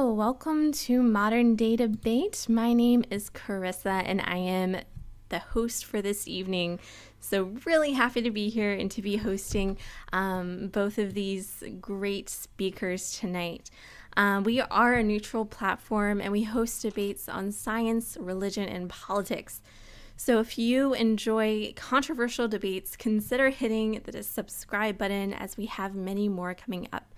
Hello, welcome to Modern Day Debate. My name is Carissa and I am the host for this evening. So, really happy to be here and to be hosting both of these great speakers tonight. We are a neutral platform and we host debates on science, religion, and politics. So if you enjoy controversial debates, consider hitting the subscribe button as we have many more coming up.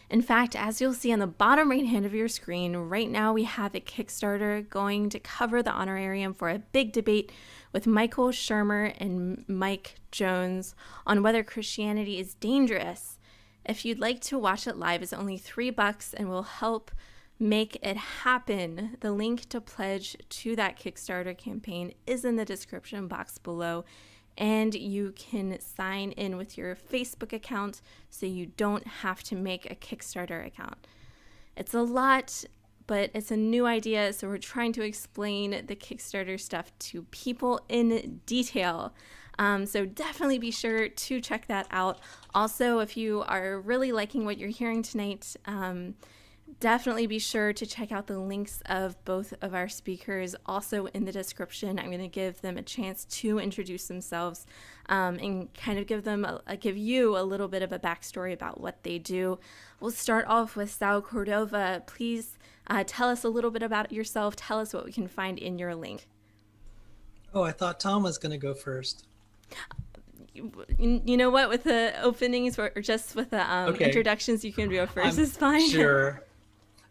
In fact, as you'll see on the bottom right hand of your screen, right now we have a Kickstarter going to cover the honorarium for a big debate with Michael Shermer and Mike Jones on whether Christianity is dangerous. If you'd like to watch it live, it's only $3 and will help make it happen. The link to pledge to that Kickstarter campaign is in the description box below. And you can sign in with your Facebook account so you don't have to make a Kickstarter account. It's a lot, but it's a new idea, so we're trying to explain the Kickstarter stuff to people in detail. So definitely be sure to check that out. Also, if you are really liking what you're hearing tonight, definitely be sure to check out the links of both of our speakers also in the description. I'm going to give them a chance to introduce themselves and kind of give you a little bit of a backstory about what they do. We'll start off with Sal Cordova. Please tell us a little bit about yourself. Tell us what we can find in your link. Oh, I thought Tom was going to go first. You know what? With the openings or just with the Okay. introductions, you can go first. It's fine. Sure.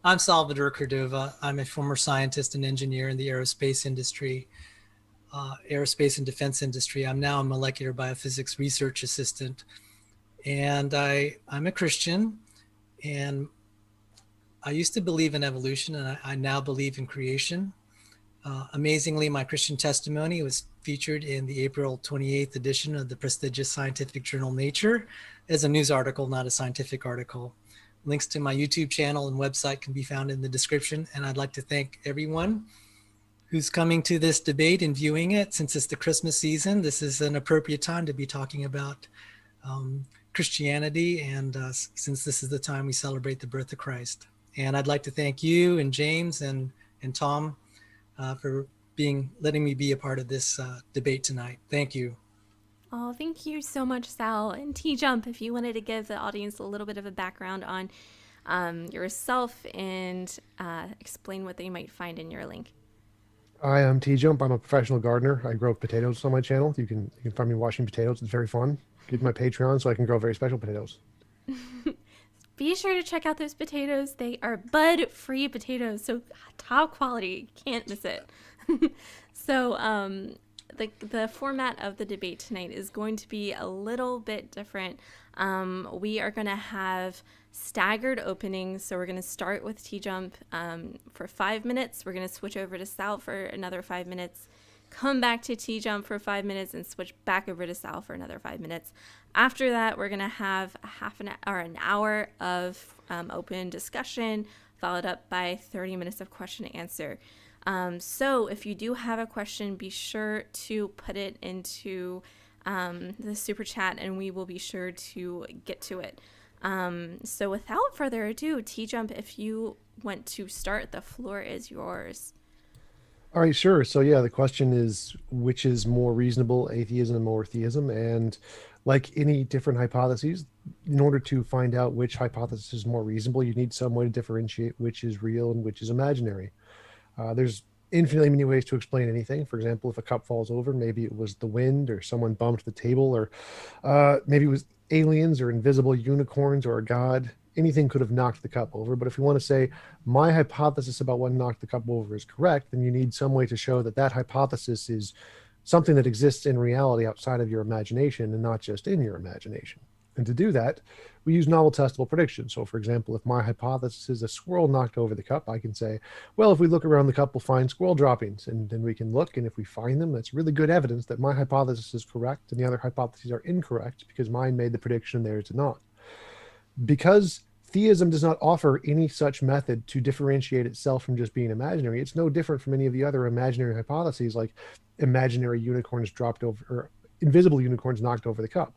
I'm Salvador Cordova. I'm a former scientist and engineer in the aerospace industry, aerospace and defense industry. I'm now a molecular biophysics research assistant. And I'm a Christian. And I used to believe in evolution, and I now believe in creation. Amazingly, my Christian testimony was featured in the April 28th edition of the prestigious scientific journal Nature as a news article, not a scientific article. Links to my YouTube channel and website can be found in the description. And I'd like to thank everyone who's coming to this debate and viewing it. Since it's the Christmas season, this is an appropriate time to be talking about Christianity. And since this is the time we celebrate the birth of Christ. And I'd like to thank you and James and Tom for letting me be a part of this debate tonight. Thank you. Oh, thank you so much, Sal. And TJump, if you wanted to give the audience a little bit of a background on yourself and explain what they might find in your link. Hi, I'm TJump. I'm a professional gardener. I grow potatoes on my channel. You can find me washing potatoes. It's very fun. Get my Patreon so I can grow very special potatoes. Be sure to check out those potatoes. They are bud-free potatoes, so top quality. Can't miss it. So, the format of the debate tonight is going to be a little bit different. We are going to have staggered openings. So we're going to start with TJump for 5 minutes. We're going to switch over to Sal for another 5 minutes, come back to TJump for 5 minutes, and switch back over to Sal for another 5 minutes. After that, we're going to have an hour of open discussion, followed up by 30 minutes of question and answer. So if you do have a question, be sure to put it into the super chat and we will be sure to get to it. So without further ado, TJump, if you want to start, the floor is yours. All right, sure. So yeah, the question is, which is more reasonable, atheism or theism? And like any different hypotheses, in order to find out which hypothesis is more reasonable, you need some way to differentiate which is real and which is imaginary. There's infinitely many ways to explain anything. For example, if a cup falls over, maybe it was the wind or someone bumped the table, or maybe it was aliens or invisible unicorns or a god. Anything could have knocked the cup over. But if you want to say my hypothesis about what knocked the cup over is correct, then you need some way to show that that hypothesis is something that exists in reality outside of your imagination and not just in your imagination. And to do that, we use novel testable predictions. So for example, if my hypothesis is a squirrel knocked over the cup, I can say, well, if we look around the cup, we'll find squirrel droppings. And then we can look, and if we find them, that's really good evidence that my hypothesis is correct and the other hypotheses are incorrect because mine made the prediction and theirs did not. Because theism does not offer any such method to differentiate itself from just being imaginary, it's no different from any of the other imaginary hypotheses, like imaginary unicorns dropped over, or invisible unicorns knocked over the cup.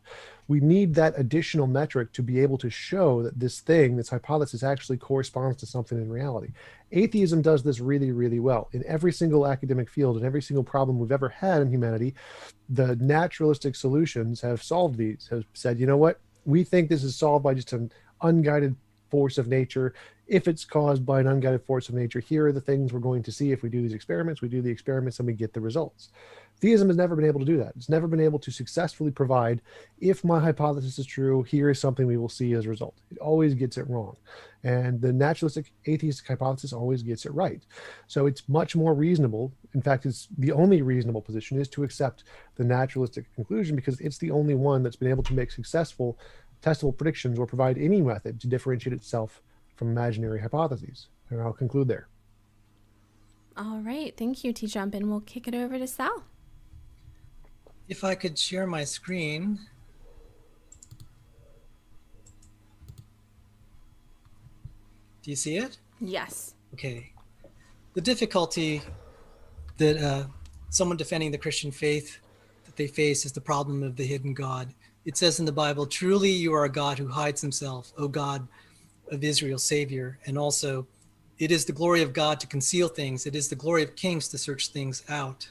We need that additional metric to be able to show that this thing, this hypothesis, actually corresponds to something in reality. Atheism does this really, really well. In every single academic field, in every single problem we've ever had in humanity, the naturalistic solutions have solved these, have said, you know what, we think this is solved by just an unguided force of nature. If it's caused by an unguided force of nature, here are the things we're going to see if we do these experiments. We do the experiments and we get the results. Theism has never been able to do that. It's never been able to successfully provide, if my hypothesis is true, here is something we will see as a result. It always gets it wrong. And the naturalistic atheistic hypothesis always gets it right. So it's much more reasonable. In fact, it's the only reasonable position is to accept the naturalistic conclusion, because it's the only one that's been able to make successful testable predictions or provide any method to differentiate itself from imaginary hypotheses. And I'll conclude there. All right. Thank you, TJump. And we'll kick it over to Sal. If I could share my screen. Do you see it? Yes. Okay. The difficulty that someone defending the Christian faith that they face is the problem of the hidden God. It says in the Bible, truly you are a God who hides himself, O God of Israel, Savior. And also, it is the glory of God to conceal things. It is the glory of kings to search things out.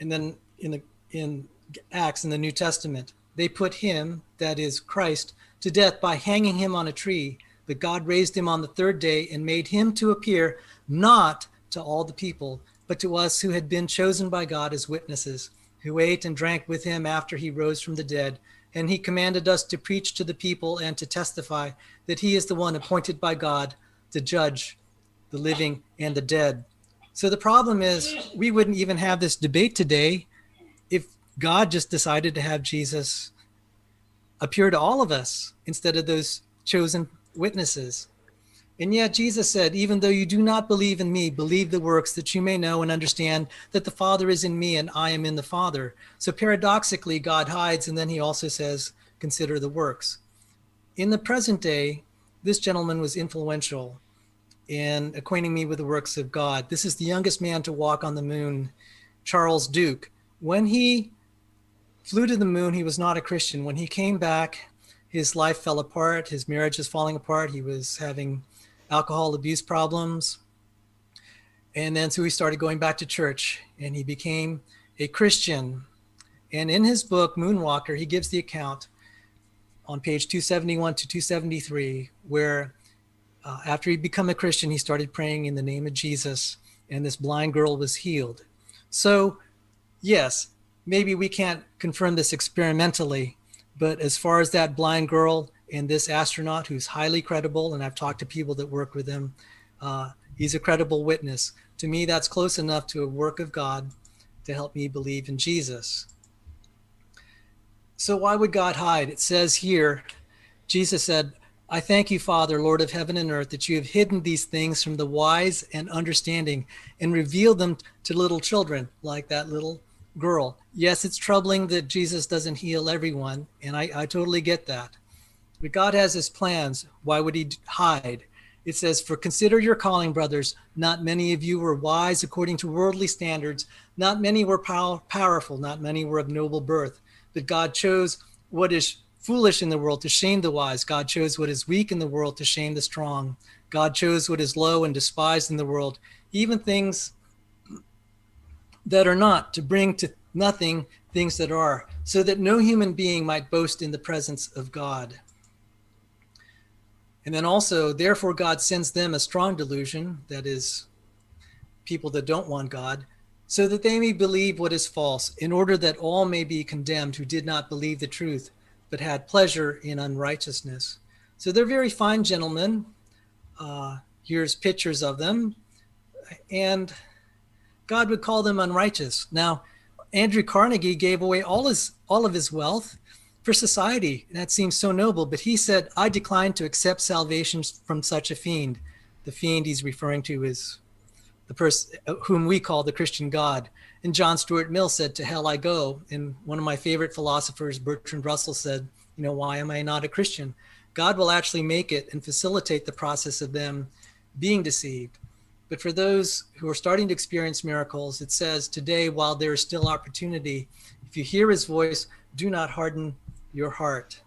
And then in Acts in the New Testament, they put him, that is Christ, to death by hanging him on a tree. But God raised him on the third day and made him to appear not to all the people, but to us who had been chosen by God as witnesses, who ate and drank with him after he rose from the dead. And he commanded us to preach to the people and to testify that he is the one appointed by God to judge the living and the dead. So the problem is, we wouldn't even have this debate today if God just decided to have Jesus appear to all of us instead of those chosen witnesses. And yet Jesus said, even though you do not believe in me, believe the works, that you may know and understand that the Father is in me and I am in the Father. So paradoxically, God hides, and then he also says, consider the works. In the present day, this gentleman was influential in acquainting me with the works of God. This is the youngest man to walk on the moon, Charles Duke. When he flew to the moon, he was not a Christian. When he came back, his life fell apart. His marriage was falling apart. He was having alcohol abuse problems. And then so he started going back to church, and he became a Christian. And in his book, Moonwalker, he gives the account on page 271 to 273, where after he'd become a Christian, he started praying in the name of Jesus, and this blind girl was healed. So yes, maybe we can't confirm this experimentally, but as far as that blind girl and this astronaut who's highly credible, and I've talked to people that work with him, he's a credible witness. To me, that's close enough to a work of God to help me believe in Jesus. So why would God hide? It says here, Jesus said, I thank you, Father, Lord of heaven and earth, that you have hidden these things from the wise and understanding and revealed them to little children, like that little girl. Yes, it's troubling that Jesus doesn't heal everyone, and I totally get that. But God has his plans. Why would he hide? It says, for consider your calling, brothers. Not many of you were wise according to worldly standards. Not many were powerful. Not many were of noble birth. But God chose what is foolish in the world to shame the wise. God chose what is weak in the world to shame the strong. God chose what is low and despised in the world, even things that are not, to bring to nothing things that are, so that no human being might boast in the presence of God. And then also, therefore God sends them a strong delusion, that is, people that don't want God, so that they may believe what is false, in order that all may be condemned who did not believe the truth, but had pleasure in unrighteousness. So they're very fine gentlemen. Here's pictures of them. And God would call them unrighteous. Now, Andrew Carnegie gave away all of his wealth for society. That seems so noble, but he said, I decline to accept salvation from such a fiend. The fiend he's referring to is the person whom we call the Christian God. And John Stuart Mill said, to hell I go. And one of my favorite philosophers, Bertrand Russell, said, why am I not a Christian? God will actually make it and facilitate the process of them being deceived. But for those who are starting to experience miracles, it says, today, while there is still opportunity, if you hear his voice, do not harden your heart.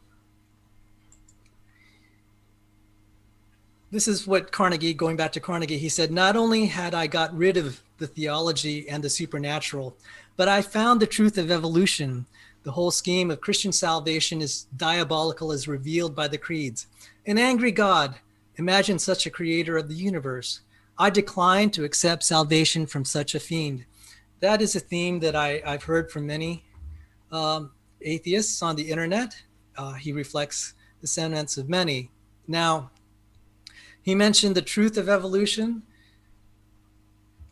This is what Carnegie, going back to Carnegie, he said, not only had I got rid of the theology and the supernatural, but I found the truth of evolution. The whole scheme of Christian salvation is diabolical as revealed by the creeds. An angry God, imagine such a creator of the universe. I decline to accept salvation from such a fiend. That is a theme that I've heard from many atheists on the internet. He reflects the sentiments of many. Now, he mentioned the truth of evolution.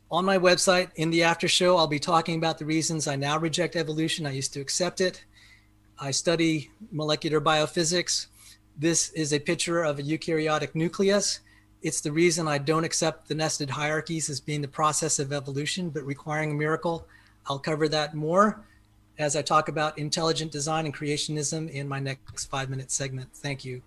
On my website, in the after show, I'll be talking about the reasons I now reject evolution. I used to accept it. I study molecular biophysics. This is a picture of a eukaryotic nucleus. It's the reason I don't accept the nested hierarchies as being the process of evolution, but requiring a miracle. I'll cover that more as I talk about intelligent design and creationism in my next 5-minute segment. Thank you.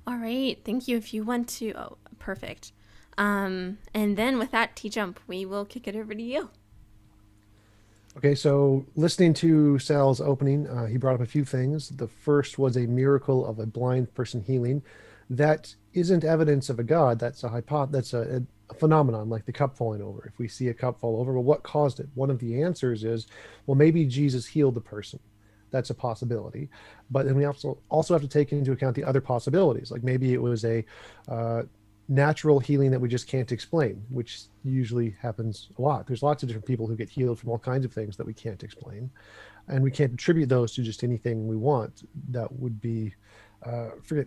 All right, thank you. If you want to, oh, perfect. And then with that, TJump, we will kick it over to you. Okay, so listening to Sal's opening, he brought up a few things. The first was a miracle of a blind person healing. That isn't evidence of a God. That's a phenomenon, like the cup falling over. If we see a cup fall over, well, what caused it? One of the answers is, well, maybe Jesus healed the person. That's a possibility. But then we also have to take into account the other possibilities. Like maybe it was a natural healing that we just can't explain, which usually happens a lot. There's lots of different people who get healed from all kinds of things that we can't explain. And we can't attribute those to just anything we want. That would be, forget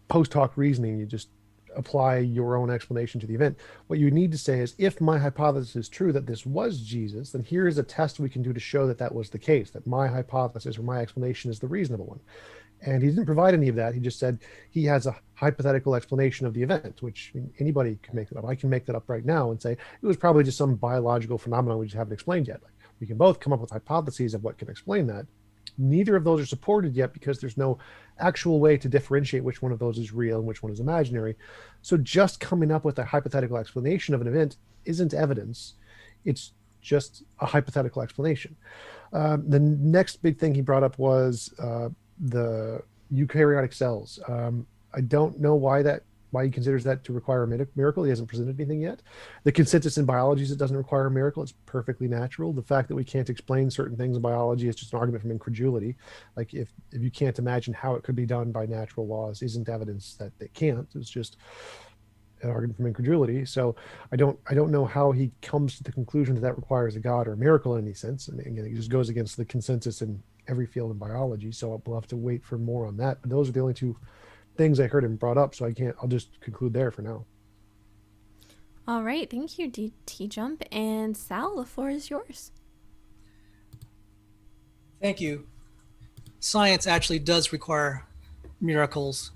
post hoc reasoning. You just apply your own explanation to the event. What you need to say is, if my hypothesis is true that this was Jesus, then here is a test we can do to show that that was the case, that my hypothesis or my explanation is the reasonable one. And he didn't provide any of that. He just said he has a hypothetical explanation of the event, which anybody can make that up. I can make that up right now and say it was probably just some biological phenomenon we just haven't explained yet. Like, we can both come up with hypotheses of what can explain that. Neither of those are supported yet because there's no actual way to differentiate which one of those is real and which one is imaginary. So just coming up with a hypothetical explanation of an event isn't evidence. It's just a hypothetical explanation. The next big thing he brought up was the eukaryotic cells. I don't know why he considers that to require a miracle. He hasn't presented anything yet. The consensus in biology is it doesn't require a miracle. It's perfectly natural. The fact that we can't explain certain things in biology is just an argument from incredulity. Like if you can't imagine how it could be done by natural laws isn't evidence that they can't. It's just an argument from incredulity. So I don't know how he comes to the conclusion that requires a God or a miracle in any sense. And again, it just goes against the consensus in every field in biology. So we'll have to wait for more on that. But those are the only two things I heard him brought up. So I'll just conclude there for now. All right. Thank you, TJump. And Sal, the floor is yours. Thank you. Science actually does require miracles.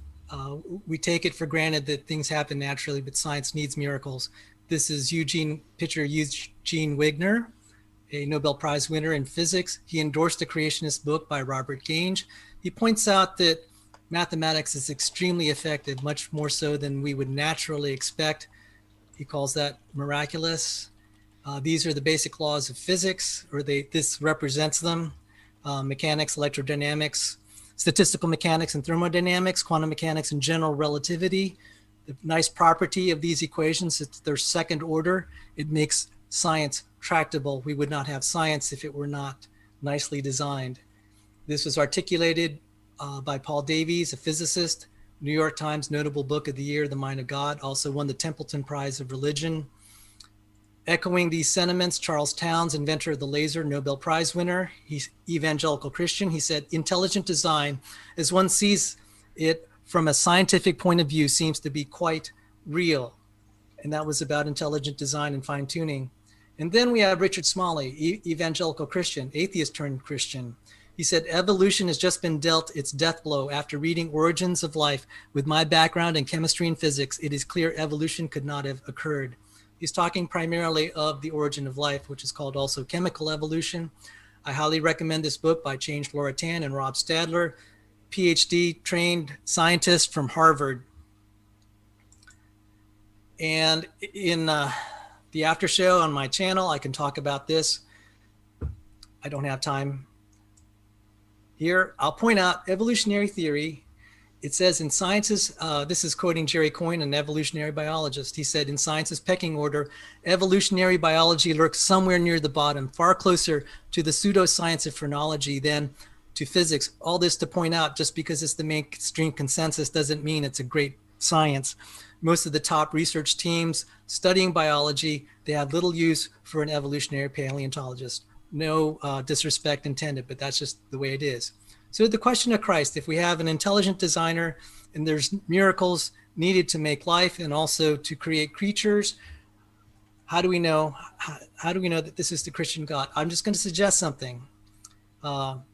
We take it for granted that things happen naturally, but science needs miracles. This is Eugene Wigner, a Nobel Prize winner in physics. He endorsed a creationist book by Robert Gange. He points out that mathematics is extremely effective, much more so than we would naturally expect. He calls that miraculous. These are the basic laws of physics, or this represents them. Mechanics, electrodynamics, statistical mechanics and thermodynamics, quantum mechanics and general relativity. The nice property of these equations is they're second order. It makes science tractable. We would not have science if it were not nicely designed. This was articulated by Paul Davies, a physicist. New York Times notable book of the year, The Mind of God, also won the Templeton Prize of Religion. Echoing these sentiments, Charles Townes, inventor of the laser, Nobel Prize winner, he's evangelical Christian. He said, intelligent design, as one sees it from a scientific point of view, seems to be quite real. And that was about intelligent design and fine tuning. And then we have Richard Smalley, evangelical Christian, atheist turned Christian. He said, evolution has just been dealt its death blow. After reading Origins of Life with my background in chemistry and physics, it is clear evolution could not have occurred. He's talking primarily of the origin of life, which is called also chemical evolution. I highly recommend this book by Change Laura Tan and Rob Stadler, PhD trained scientist from Harvard. And in the after show on my channel, I can talk about this. I don't have time here. I'll point out evolutionary theory. It says in science's, this is quoting Jerry Coyne, an evolutionary biologist. He said, in science's pecking order, evolutionary biology lurks somewhere near the bottom, far closer to the pseudoscience of phrenology than to physics. All this to point out, just because it's the mainstream consensus doesn't mean it's a great science. Most of the top research teams studying biology, they have little use for an evolutionary paleontologist. No disrespect intended, but that's just the way it is. So the question of Christ, if we have an intelligent designer and there's miracles needed to make life and also to create creatures, how do we know? How do we know that this is the Christian God? I'm just going to suggest something.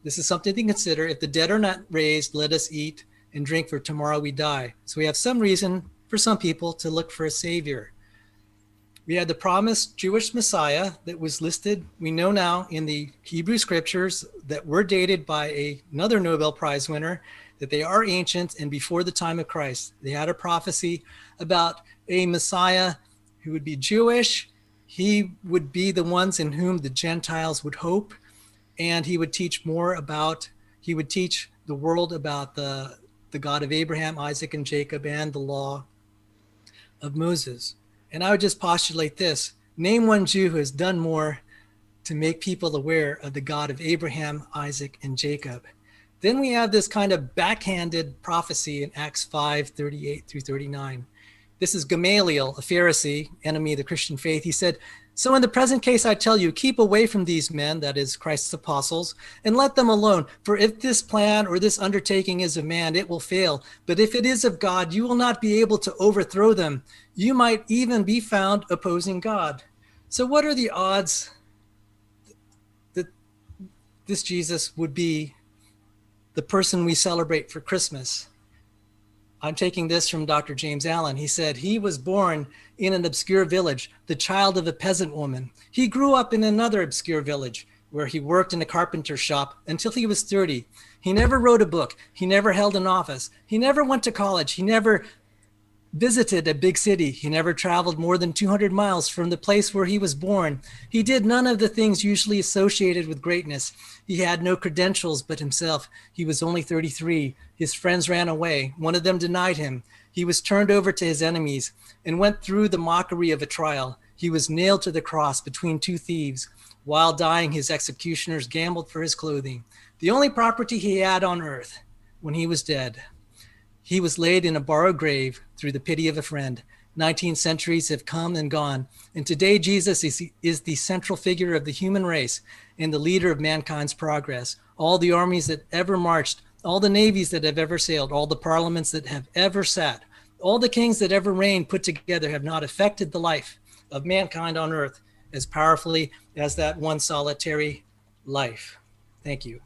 This is something to consider. If the dead are not raised, let us eat and drink, for tomorrow we die. So we have some reason for some people to look for a savior. We had the promised Jewish Messiah that was listed, we know now, in the Hebrew scriptures that were dated by another Nobel Prize winner, that they are ancient and before the time of Christ. They had a prophecy about a Messiah who would be Jewish. He would be the ones in whom the Gentiles would hope. And he would teach he would teach the world about the God of Abraham, Isaac, and Jacob, and the law of Moses. And I would just postulate this. Name one Jew who has done more to make people aware of the God of Abraham, Isaac, and Jacob. Then we have this kind of backhanded prophecy in Acts 5:38 through 39. This is Gamaliel, a Pharisee, enemy of the Christian faith. He said, so in the present case, I tell you, keep away from these men, that is Christ's apostles, and let them alone. For if this plan or this undertaking is of man, it will fail. But if it is of God, you will not be able to overthrow them. You might even be found opposing God. So what are the odds that this Jesus would be the person we celebrate for Christmas? I'm taking this from Dr. James Allen. He said he was born in an obscure village, the child of a peasant woman. He grew up in another obscure village where he worked in a carpenter's shop until he was 30. He never wrote a book. He never held an office. He never went to college. He never visited a big city. He never traveled more than 200 miles from the place where he was born. He did none of the things usually associated with greatness. He had no credentials but himself. He was only 33. His friends ran away. One of them denied him. He was turned over to his enemies and went through the mockery of a trial. He was nailed to the cross between two thieves. While dying, his executioners gambled for his clothing, the only property he had on earth. When he was dead, he was laid in a borrowed grave through the pity of a friend. 19 centuries have come and gone, and today Jesus is the central figure of the human race and the leader of mankind's progress. All the armies that ever marched, all the navies that have ever sailed, all the parliaments that have ever sat, all the kings that ever reigned put together have not affected the life of mankind on earth as powerfully as that one solitary life. Thank you.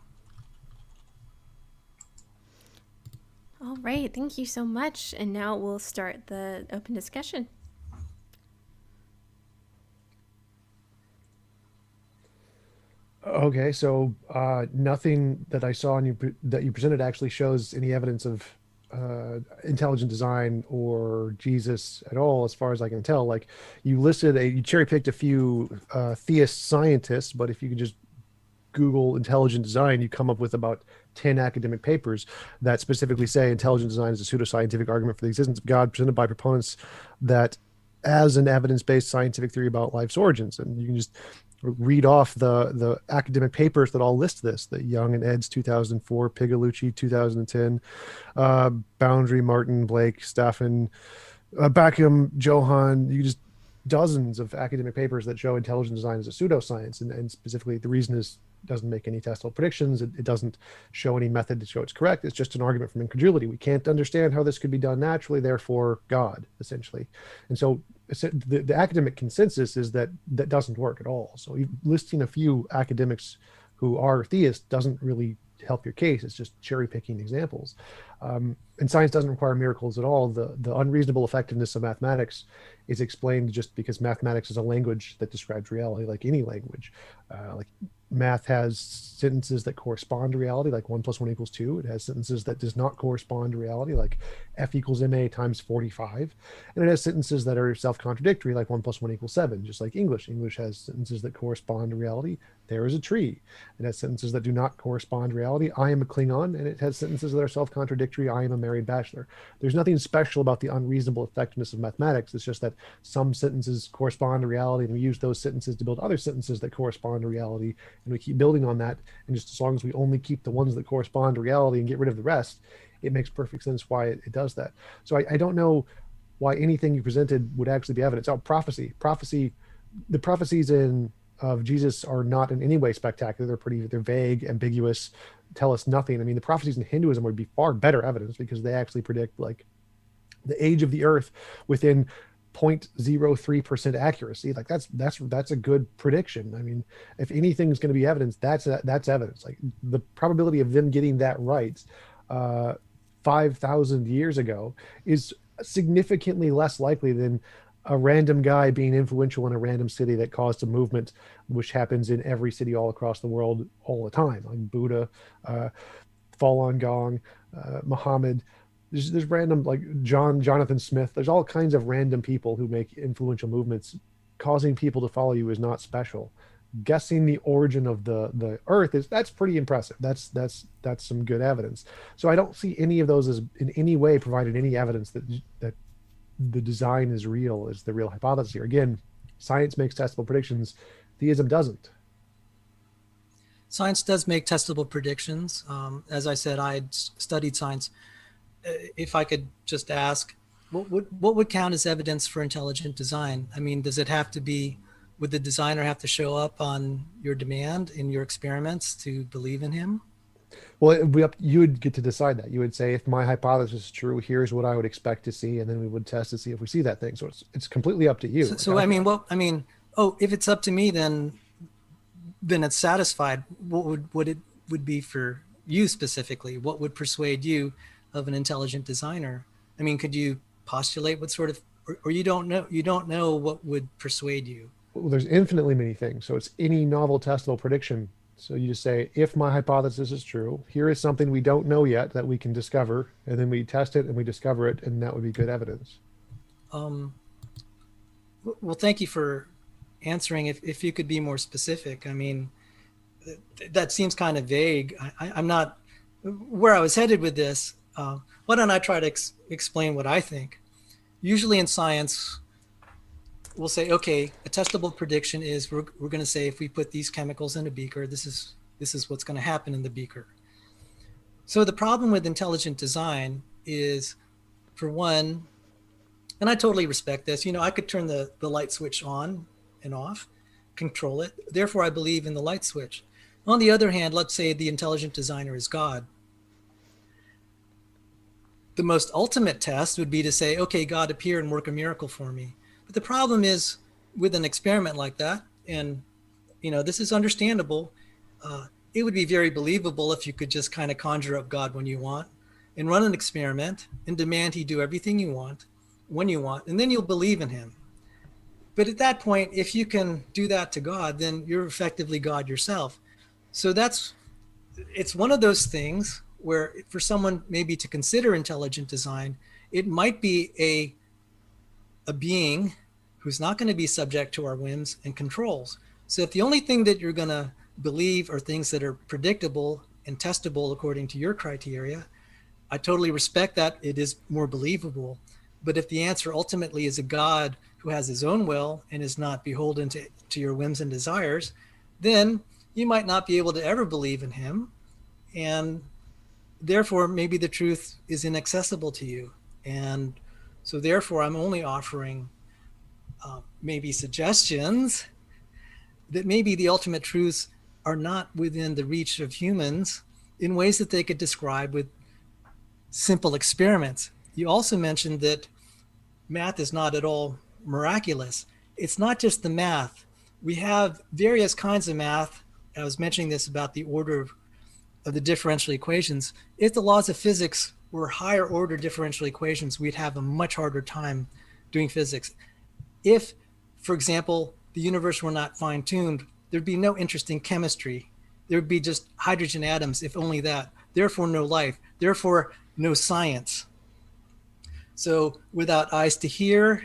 All right, thank you so much. And now we'll start the open discussion. Okay, so nothing that I saw that you presented actually shows any evidence of intelligent design or Jesus at all, as far as I can tell. Like you cherry picked a few theist scientists, but if you could just Google intelligent design, you come up with about 10 academic papers that specifically say intelligent design is a pseudoscientific argument for the existence of God presented by proponents that as an evidence-based scientific theory about life's origins. And you can just read off the academic papers that all list this: the Young and Eds 2004, Pigalucci 2010, Boundary, Martin, Blake, Staffen, Backham, Johann. You just dozens of academic papers that show intelligent design as a pseudoscience, and specifically the reason is doesn't make any testable predictions. It doesn't show any method to show it's correct. It's just an argument from incredulity. We can't understand how this could be done naturally, therefore God, essentially. And so the academic consensus is that doesn't work at all. So listing a few academics who are theists doesn't really help your case. It's just cherry picking examples. And science doesn't require miracles at all. The unreasonable effectiveness of mathematics is explained just because mathematics is a language that describes reality, like any language. Like math has sentences that correspond to reality, like 1 + 1 = 2. It has sentences that does not correspond to reality, like F = ma × 45. And it has sentences that are self-contradictory, like 1 + 1 = 7, just like English. English has sentences that correspond to reality. There is a tree. It has sentences that do not correspond to reality. I am a Klingon. And it has sentences that are self-contradictory. I am a married bachelor. There's nothing special about the unreasonable effectiveness of mathematics. It's just that some sentences correspond to reality, and we use those sentences to build other sentences that correspond to reality, and we keep building on that. And just as long as we only keep the ones that correspond to reality and get rid of the rest, it makes perfect sense why it does that. So I don't know why anything you presented would actually be evidence. Prophecy, the prophecies of Jesus are not in any way spectacular. They're vague, ambiguous, tell us nothing. I mean, the prophecies in Hinduism would be far better evidence because they actually predict like the age of the earth within 0.03% accuracy. Like that's a good prediction. I mean, if anything is going to be evidence, that's evidence. Like the probability of them getting that right 5,000 years ago is significantly less likely than a random guy being influential in a random city that caused a movement, which happens in every city all across the world all the time, like Buddha, Falun Gong, Muhammad. There's random, like Jonathan Smith. There's all kinds of random people who make influential movements. Causing people to follow you is not special. Guessing the origin of the earth that's pretty impressive. That's some good evidence. So I don't see any of those as in any way provided any evidence that the design is real, is the real hypothesis here. Again, science makes testable predictions. Theism doesn't. Science does make testable predictions. As I said, I had studied science. If I could just ask, what would count as evidence for intelligent design? I mean, does it have to be, would the designer have to show up on your demand in your experiments to believe in him? Well, you would get to decide that. You would say, if my hypothesis is true, here's what I would expect to see, and then we would test to see if we see that thing. So it's completely up to you. So if it's up to me, then it's satisfied. What it would be for you specifically? What would persuade you of an intelligent designer? I mean, could you postulate what sort of, or you don't know what would persuade you? Well, there's infinitely many things. So it's any novel testable prediction. So you just say, if my hypothesis is true, here is something we don't know yet that we can discover, and then we test it and we discover it, and that would be good evidence. Well, thank you for answering. If you could be more specific. I mean, that seems kind of vague. I'm not where I was headed with this. Why don't I try to explain what I think? Usually in science, we'll say, okay, a testable prediction is we're going to say, if we put these chemicals in a beaker, this is what's going to happen in the beaker. So the problem with intelligent design is, for one, and I totally respect this, I could turn the light switch on and off, control it. Therefore, I believe in the light switch. On the other hand, let's say the intelligent designer is God. The most ultimate test would be to say, okay, God, appear and work a miracle for me. But the problem is with an experiment like that, and this is understandable, it would be very believable if you could just kind of conjure up God when you want and run an experiment and demand he do everything you want when you want, and then you'll believe in him. But at that point, if you can do that to God, then you're effectively God yourself. So it's one of those things where for someone maybe to consider intelligent design, it might be a being who's not going to be subject to our whims and controls. So if the only thing that you're going to believe are things that are predictable and testable according to your criteria, I totally respect that. It is more believable. But if the answer ultimately is a God who has his own will and is not beholden to your whims and desires, then you might not be able to ever believe in him. And therefore, maybe the truth is inaccessible to you. And so therefore, I'm only offering maybe suggestions that maybe the ultimate truths are not within the reach of humans in ways that they could describe with simple experiments. You also mentioned that math is not at all miraculous. It's not just the math. We have various kinds of math. I was mentioning this about the order of the differential equations, if the laws of physics were higher order differential equations, we'd have a much harder time doing physics. If, for example, the universe were not fine-tuned, there'd be no interest in chemistry. There'd be just hydrogen atoms, if only that. Therefore, no life. Therefore, no science. So without eyes to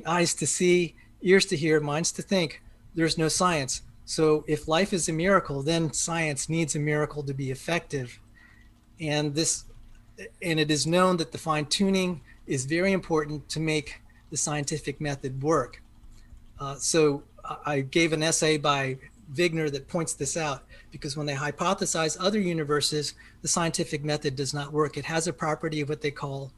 eyes to see, ears to hear, minds to think, there's no science. So if life is a miracle, then science needs a miracle to be effective. And it is known that the fine-tuning is very important to make the scientific method work. So I gave an essay by Wigner that points this out, because when they hypothesize other universes, the scientific method does not work. It has a property of what they call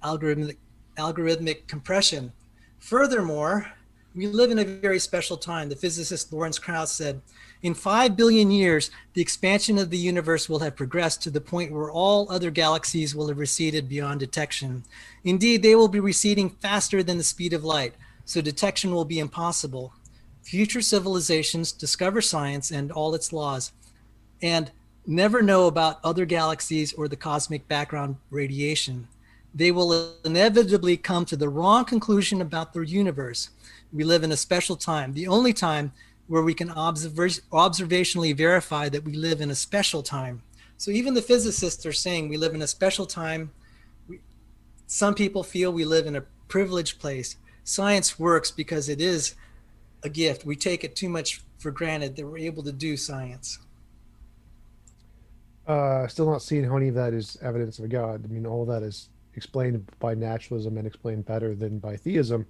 algorithmic compression. Furthermore, we live in a very special time. The physicist Lawrence Krauss said, in 5 billion years, the expansion of the universe will have progressed to the point where all other galaxies will have receded beyond detection. Indeed, they will be receding faster than the speed of light, so detection will be impossible. Future civilizations discover science and all its laws, and never know about other galaxies or the cosmic background radiation. They will inevitably come to the wrong conclusion about their universe. We live in a special time, the only time where we can observationally verify that we live in a special time. So even the physicists are saying we live in a special time. Some people feel we live in a privileged place. Science works because it is a gift. We take it too much for granted that we're able to do science. Still not seeing how any of that is evidence of a God. I mean, all of that is explained by naturalism and explained better than by theism.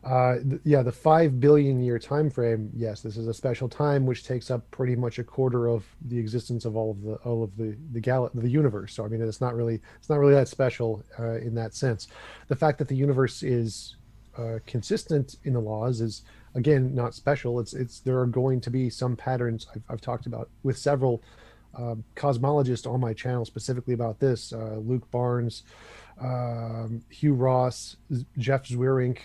The 5 billion year time frame. Yes, this is a special time which takes up pretty much a quarter of the existence of all of the universe. So I mean, it's not really that special in that sense. The fact that the universe is consistent in the laws is, again, not special. It's there are going to be some patterns. I've talked about with several cosmologists on my channel specifically about this. Luke Barnes, Hugh Ross, Jeff Zwirink,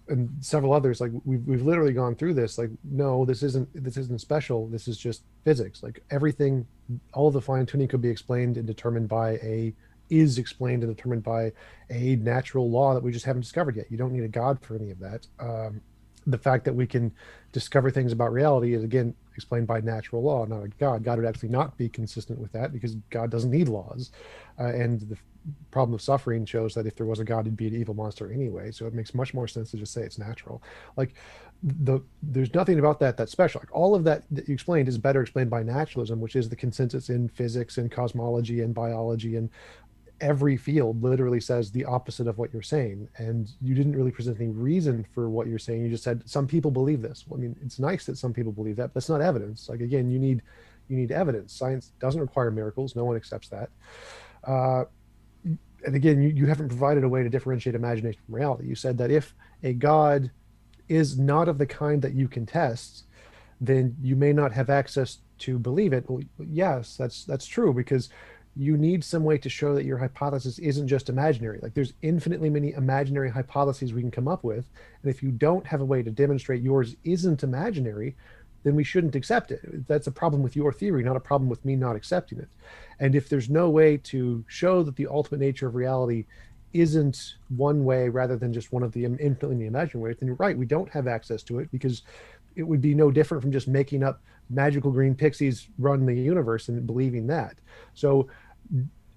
and several others. Like we've literally gone through this. Like, no, this isn't special. This is just physics. Like everything, all of the fine tuning could be explained and determined by explained and determined by a natural law that we just haven't discovered yet. You don't need a God for any of that. The fact that we can discover things about reality is, again, explained by natural law, not a God. God would actually not be consistent with that because God doesn't need laws. And the problem of suffering shows that if there was a God, he'd be an evil monster anyway. So it makes much more sense to just say it's natural. Like there's nothing about that that's special. Like all of that you explained is better explained by naturalism, which is the consensus in physics and cosmology and biology, and every field literally says the opposite of what you're saying. And you didn't really present any reason for what you're saying. You just said some people believe this. Well, I mean, it's nice that some people believe that, but that's not evidence. Like, again, you need evidence. Science doesn't require miracles. No one accepts that. And again, you haven't provided a way to differentiate imagination from reality. You said that if a God is not of the kind that you can test, then you may not have access to believe it. Well, yes, that's true, because you need some way to show that your hypothesis isn't just imaginary. Like there's infinitely many imaginary hypotheses we can come up with. And if you don't have a way to demonstrate yours isn't imaginary, then we shouldn't accept it. That's a problem with your theory, not a problem with me not accepting it. And if there's no way to show that the ultimate nature of reality isn't one way rather than just one of the infinitely imaginary ways, then you're right, we don't have access to it, because it would be no different from just making up magical green pixies run the universe and believing that. So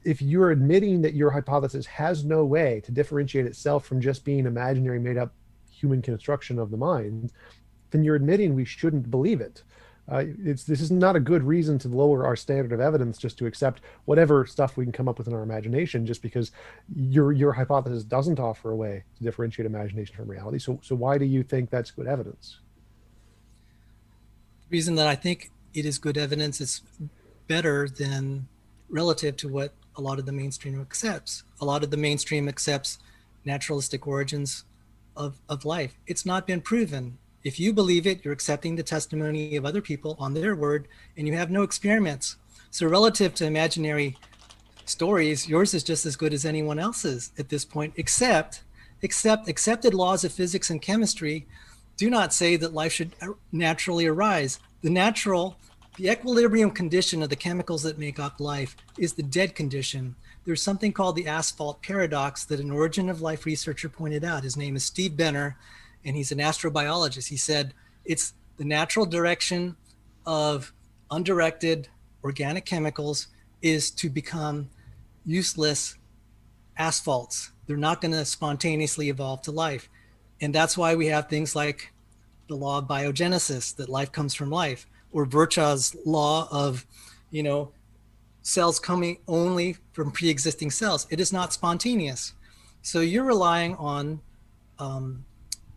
if you're admitting that your hypothesis has no way to differentiate itself from just being imaginary, made up human construction of the mind, then you're admitting we shouldn't believe it. This is not a good reason to lower our standard of evidence just to accept whatever stuff we can come up with in our imagination, just because your hypothesis doesn't offer a way to differentiate imagination from reality. So why do you think that's good evidence? The reason that I think it is good evidence is better than relative to what a lot of the mainstream accepts. A lot of the mainstream accepts naturalistic origins of life. It's not been proven. If you believe it, you're accepting the testimony of other people on their word, and you have no experiments. So relative to imaginary stories, yours is just as good as anyone else's at this point, except accepted laws of physics and chemistry do not say that life should naturally arise. The natural The equilibrium condition of the chemicals that make up life is the dead condition. There's something called the asphalt paradox that an origin of life researcher pointed out. His name is Steve Benner, and he's an astrobiologist. He said it's the natural direction of undirected organic chemicals is to become useless asphalts. They're not going to spontaneously evolve to life. And that's why we have things like the law of biogenesis, that life comes from life, or Virchow's law of, cells coming only from pre-existing cells. It is not spontaneous. So you're relying on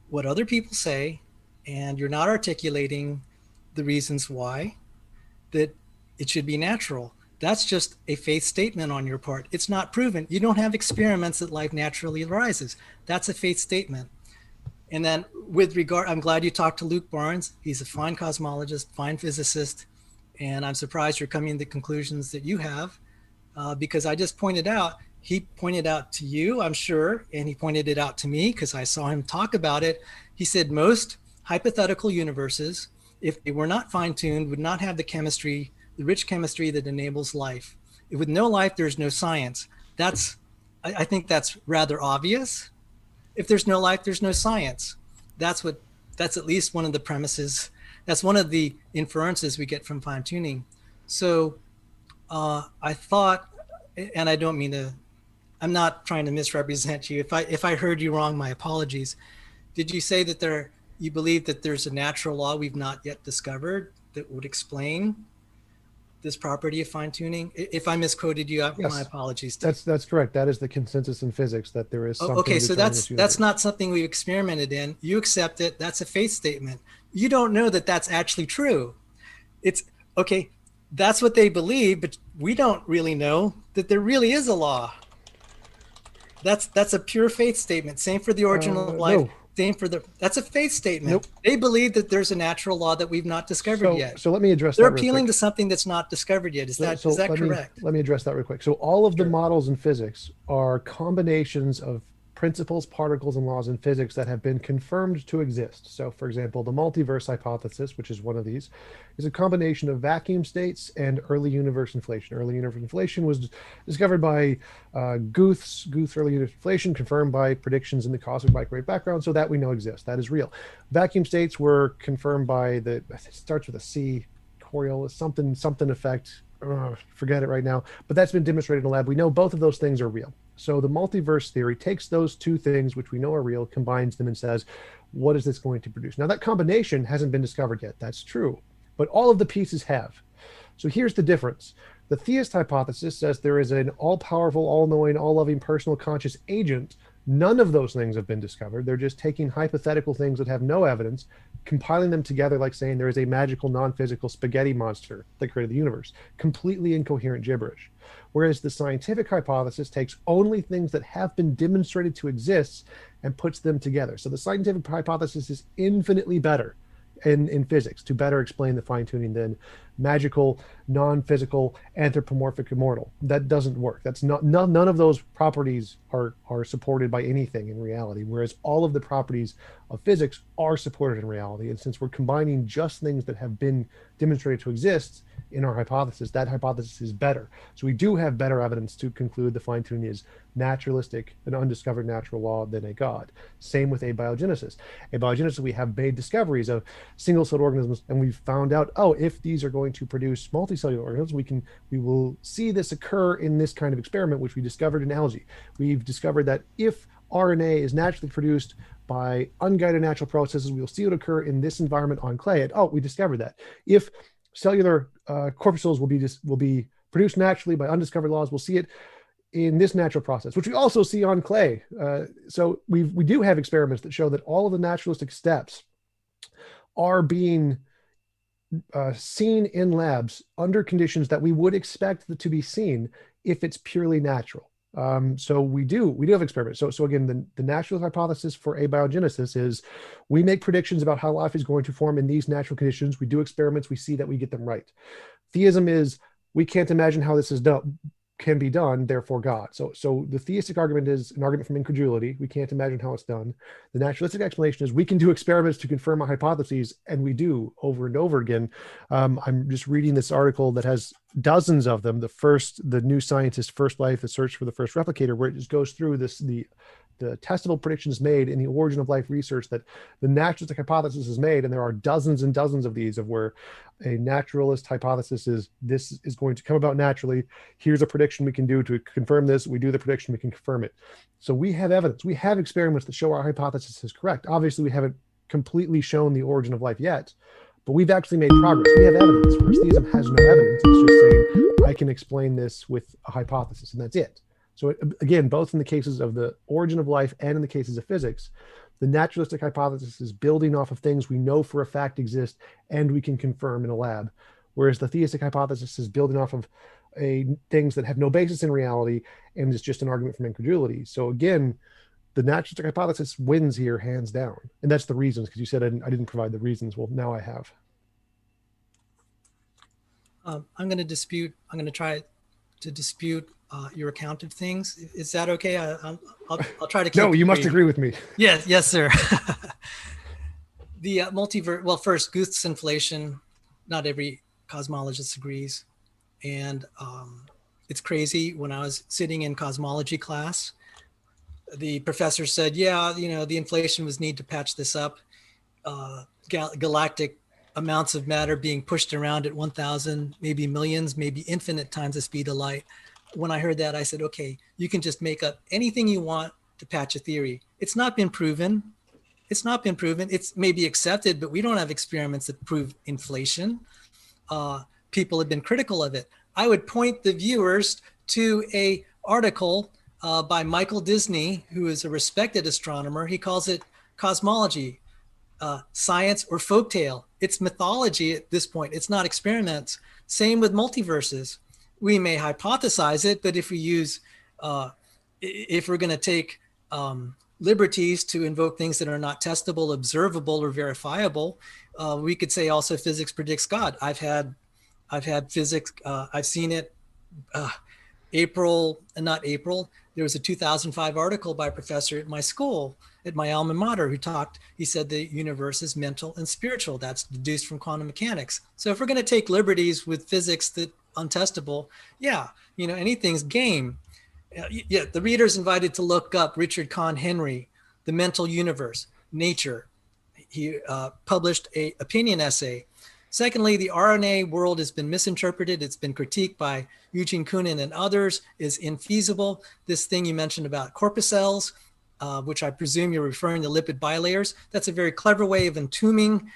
what other people say, and you're not articulating the reasons why that it should be natural. That's just a faith statement on your part. It's not proven. You don't have experiments that life naturally arises. That's a faith statement. And then with regard, I'm glad you talked to Luke Barnes. He's a fine cosmologist, fine physicist. And I'm surprised you're coming to the conclusions that you have, because I just pointed out, he pointed out to you, I'm sure, and he pointed it out to me because I saw him talk about it. He said most hypothetical universes, if they were not fine-tuned, would not have the chemistry, the rich chemistry that enables life. With no life, there's no science. I think that's rather obvious. If there's no life, there's no science. That's at least one of the premises. That's one of the inferences we get from fine tuning. So I thought, and I don't mean to, I'm not trying to misrepresent you. If I heard you wrong, my apologies. Did you say that you believe that there's a natural law we've not yet discovered that would explain this property of fine tuning? If I misquoted you, yes. My apologies. That's correct. That is the consensus in physics, that there is something. Okay, so that's not something we've experimented in. You accept it. That's a faith statement. You don't know that that's actually true. It's okay. That's what they believe, but we don't really know that there really is a law. That's a pure faith statement. Same for the origin of life. No. Same for that's a faith statement. Nope. They believe that there's a natural law that we've not discovered yet. So let me address They're that. They're appealing to something that's not discovered yet. Is that correct? Let me address that real quick. So all of the models in physics are combinations of principles, particles, and laws in physics that have been confirmed to exist. So for example, the multiverse hypothesis, which is one of these, is a combination of vacuum states and early universe inflation. Early universe inflation was discovered by Guth's early universe inflation, confirmed by predictions in the cosmic microwave background, so that we know exists. That is real. Vacuum states were confirmed by it starts with a C, Coriolis, something effect. Forget it right now, but that's been demonstrated in the lab. We know both of those things are real. So the multiverse theory takes those two things, which we know are real, combines them and says, what is this going to produce? Now that combination hasn't been discovered yet. That's true, but all of the pieces have. So here's the difference. The theist hypothesis says there is an all-powerful, all-knowing, all-loving, personal, conscious agent. None of those things have been discovered. They're just taking hypothetical things that have no evidence, compiling them together like saying there is a magical, non-physical spaghetti monster that created the universe. Completely incoherent gibberish. Whereas the scientific hypothesis takes only things that have been demonstrated to exist and puts them together. So the scientific hypothesis is infinitely better in physics to better explain the fine-tuning than magical, non-physical, anthropomorphic immortal. That doesn't work. That's not none of those properties are supported by anything in reality, whereas all of the properties of physics are supported in reality. And since we're combining just things that have been demonstrated to exist in our hypothesis, that hypothesis is better. So we do have better evidence to conclude the fine-tuning is naturalistic, an undiscovered natural law than a god. Same with abiogenesis. Abiogenesis, we have made discoveries of single-celled organisms, and we've found out, oh, if these are going to produce multicellular organisms, we will see this occur in this kind of experiment, which we discovered in algae. We've discovered that if RNA is naturally produced by unguided natural processes, we will see it occur in this environment on clay. And, oh, we discovered that. If cellular corpuscles will be produced naturally by undiscovered laws, we'll see it in this natural process, which we also see on clay. So we do have experiments that show that all of the naturalistic steps are being seen in labs under conditions that we would expect to be seen if it's purely natural. So we do have experiments. So again, the natural hypothesis for abiogenesis is we make predictions about how life is going to form in these natural conditions. We do experiments, we see that we get them right. Theism is we can't imagine how this is done. can be done, therefore God. So the theistic argument is an argument from incredulity. We can't imagine how it's done. The naturalistic explanation is we can do experiments to confirm our hypotheses, and we do over and over again. I'm just reading this article that has dozens of them. The New Scientist, First Life, the search for the first replicator, where it just goes through the testable predictions made in the origin of life research that the naturalistic hypothesis is made, and there are dozens and dozens of these, of where a naturalist hypothesis is this is going to come about naturally. Here's a prediction we can do to confirm this. We do the prediction, we can confirm it. So we have evidence. We have experiments that show our hypothesis is correct. Obviously, we haven't completely shown the origin of life yet, but we've actually made progress. We have evidence, whereas theism has no evidence. It's just saying, I can explain this with a hypothesis, and that's it. So again, both in the cases of the origin of life and in the cases of physics, the naturalistic hypothesis is building off of things we know for a fact exist and we can confirm in a lab, whereas the theistic hypothesis is building off of things that have no basis in reality and is just an argument from incredulity. So again, the naturalistic hypothesis wins here hands down. And that's the reasons, because you said I didn't provide the reasons. Well, now I have. I'm going to try to dispute your account of things. Is that okay? I'll try to keep No, you must agree with me. Yes, sir. The multiverse, well, first, Guth's inflation, not every cosmologist agrees. And it's crazy. When I was sitting in cosmology class, the professor said, yeah, the inflation was need to patch this up. Galactic amounts of matter being pushed around at 1,000, maybe millions, maybe infinite times the speed of light. When I heard that, I said, okay, you can just make up anything you want to patch a theory. It's not been proven. It's maybe accepted, but we don't have experiments that prove inflation. People have been critical of it. I would point the viewers to a article by Michael Disney, who is a respected astronomer. He calls it cosmology, science or folktale. It's mythology at this point. It's not experiments. Same with multiverses. We may hypothesize it, but if we're going to take liberties to invoke things that are not testable, observable, or verifiable, we could say also physics predicts God. I've had physics. I've seen it. There was a 2005 article by a professor at my school, at my alma mater, he said the universe is mental and spiritual. That's deduced from quantum mechanics. So if we're going to take liberties with physics that untestable, anything's game. Yeah, the reader's invited to look up Richard Conn Henry, The Mental Universe, Nature. He published an opinion essay. Secondly, the RNA world has been misinterpreted. It's been critiqued by Eugene Koonin and others, is infeasible. This thing you mentioned about corpuscles, which I presume you're referring to lipid bilayers, that's a very clever way of entombing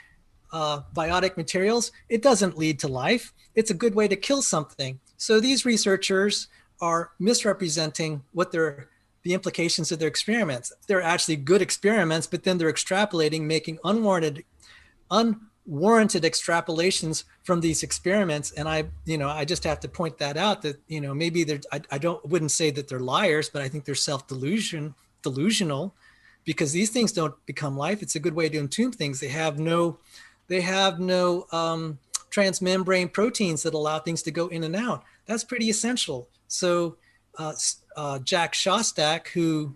biotic materials. It doesn't lead to life. It's a good way to kill something. So these researchers are misrepresenting the implications of their experiments. They're actually good experiments, but then they're extrapolating, making unwarranted extrapolations from these experiments. And I just have to point that out, that, maybe wouldn't say that they're liars, but I think they're delusional, because these things don't become life. It's a good way to entomb things. They have no transmembrane proteins that allow things to go in and out. That's pretty essential. So Jack Szostak, who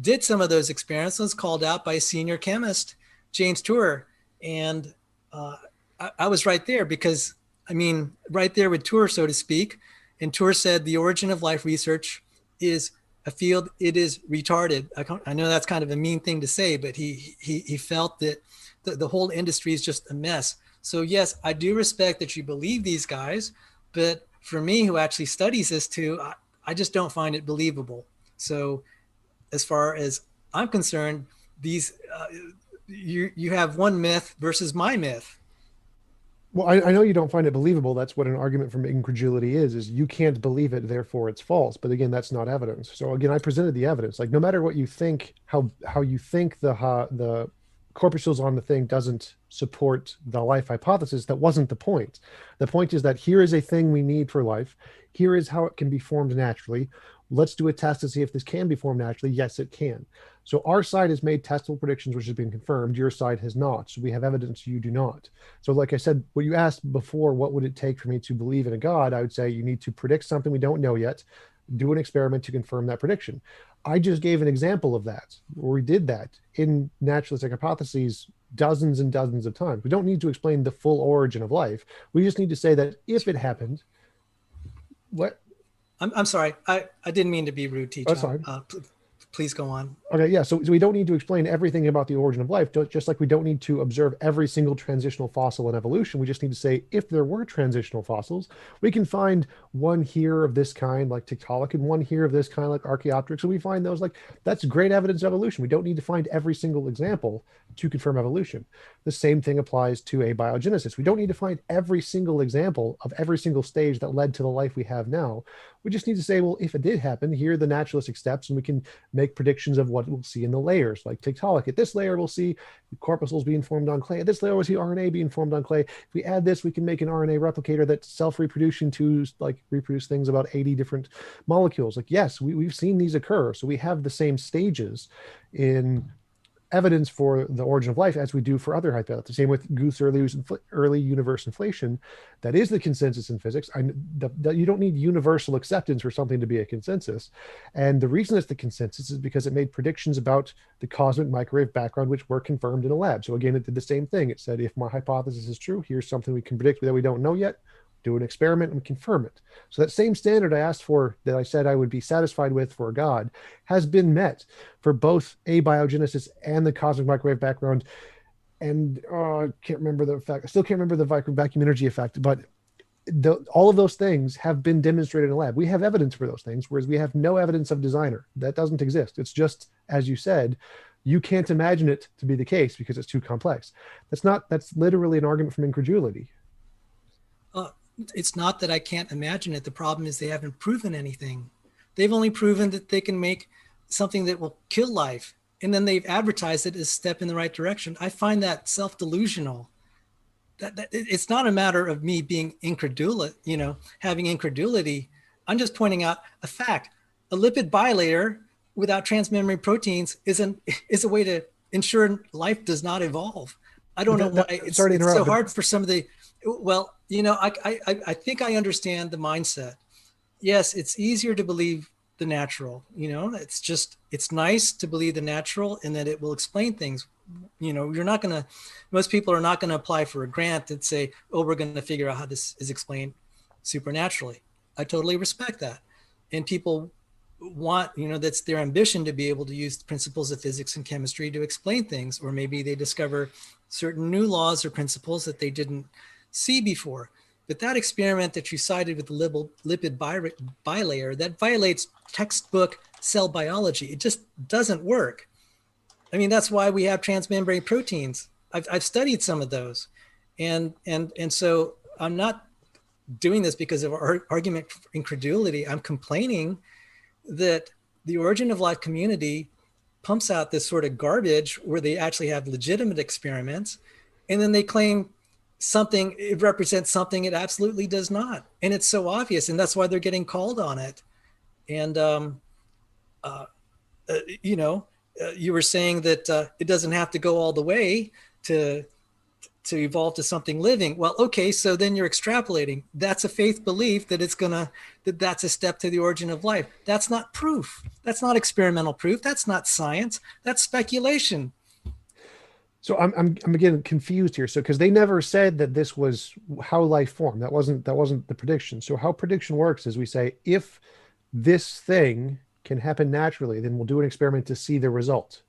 did some of those experiments, was called out by a senior chemist, James Tour. And I was right there because, right there with Tour, so to speak. And Tour said the origin of life research is a field, it is retarded. I know that's kind of a mean thing to say, but he felt that the whole industry is just a mess. So yes, I do respect that you believe these guys, but for me, who actually studies this too, I just don't find it believable. So as far as I'm concerned, these you have one myth versus my myth. Well, I know you don't find it believable. That's what an argument from incredulity is you can't believe it, therefore it's false. But again, that's not evidence. So again, I presented the evidence. Like, no matter what you think, how you think the corpuscles on the thing doesn't support the life hypothesis, that wasn't the point. The point is that here is a thing we need for life. Here is how it can be formed naturally. let's do a test to see if this can be formed naturally. Yes, it can. So our side has made testable predictions, which has been confirmed. Your side has not. So we have evidence, you do not. So like I said, what you asked before, what would it take for me to believe in a God? I would say you need to predict something we don't know yet, do an experiment to confirm that prediction. I just gave an example of that, where we did that in naturalistic hypotheses dozens and dozens of times. We don't need to explain the full origin of life. We just need to say that if it happened, what? I'm sorry. I didn't mean to be rude, TJump. Oh, sorry. Please go on. Okay, yeah. So we don't need to explain everything about the origin of life, just like we don't need to observe every single transitional fossil in evolution. We just need to say, if there were transitional fossils, we can find one here of this kind, like Tiktaalik, and one here of this kind, like Archaeopteryx. So we find those, like, that's great evidence of evolution. We don't need to find every single example to confirm evolution. The same thing applies to abiogenesis. We don't need to find every single example of every single stage that led to the life we have now. We just need to say, well, if it did happen, here are the naturalistic steps, and we can make predictions of what we'll see in the layers. Like Tiktaalik, at this layer, we'll see corpuscles being formed on clay. At this layer, we'll see RNA being formed on clay. If we add this, we can make an RNA replicator that's self-reproducing to like reproduce things about 80 different molecules. Like, yes, we've seen these occur. So we have the same stages in evidence for the origin of life as we do for other hypotheses. Same with Guth's early universe inflation. That is the consensus in physics. You don't need universal acceptance for something to be a consensus. And the reason it's the consensus is because it made predictions about the cosmic microwave background, which were confirmed in a lab. So again, it did the same thing. It said, if my hypothesis is true, here's something we can predict that we don't know yet. Do an experiment and confirm it. So that same standard I asked for, that I said I would be satisfied with for God, has been met for both abiogenesis and the cosmic microwave background. And I can't remember the effect. I still can't remember the vacuum energy effect, but all of those things have been demonstrated in a lab. We have evidence for those things, whereas we have no evidence of designer. That doesn't exist. It's just, as you said, you can't imagine it to be the case because it's too complex. That's literally an argument from incredulity. It's not that I can't imagine it. The problem is they haven't proven anything. They've only proven that they can make something that will kill life. And then they've advertised it as a step in the right direction. I find that self-delusional. That it's not a matter of me being incredulous, having incredulity. I'm just pointing out a fact. A lipid bilayer without transmembrane proteins is a way to ensure life does not evolve. I don't know why it's so hard for some of the, well, I think I understand the mindset. Yes, it's easier to believe the natural, it's nice to believe the natural and that it will explain things. Most people are not going to apply for a grant that say, oh, we're going to figure out how this is explained supernaturally. I totally respect that. And people want, that's their ambition to be able to use the principles of physics and chemistry to explain things, or maybe they discover certain new laws or principles that they didn't see before. But that experiment that you cited with the lipid bilayer, that violates textbook cell biology. It just doesn't work. I mean, that's why we have transmembrane proteins. I've studied some of those. And so I'm not doing this because of our argument for incredulity. I'm complaining that the origin of life community pumps out this sort of garbage where they actually have legitimate experiments, and then they claim something, it represents something it absolutely does not. And it's so obvious, and that's why they're getting called on it. And, you were saying that it doesn't have to go all the way to evolve to something living. Well, okay, so then you're extrapolating. That's a faith belief that that's a step to the origin of life. That's not proof. That's not experimental proof. That's not science. That's speculation. So I'm again confused here. So because they never said that this was how life formed. That wasn't the prediction. So how prediction works is we say, if this thing can happen naturally, then we'll do an experiment to see the result.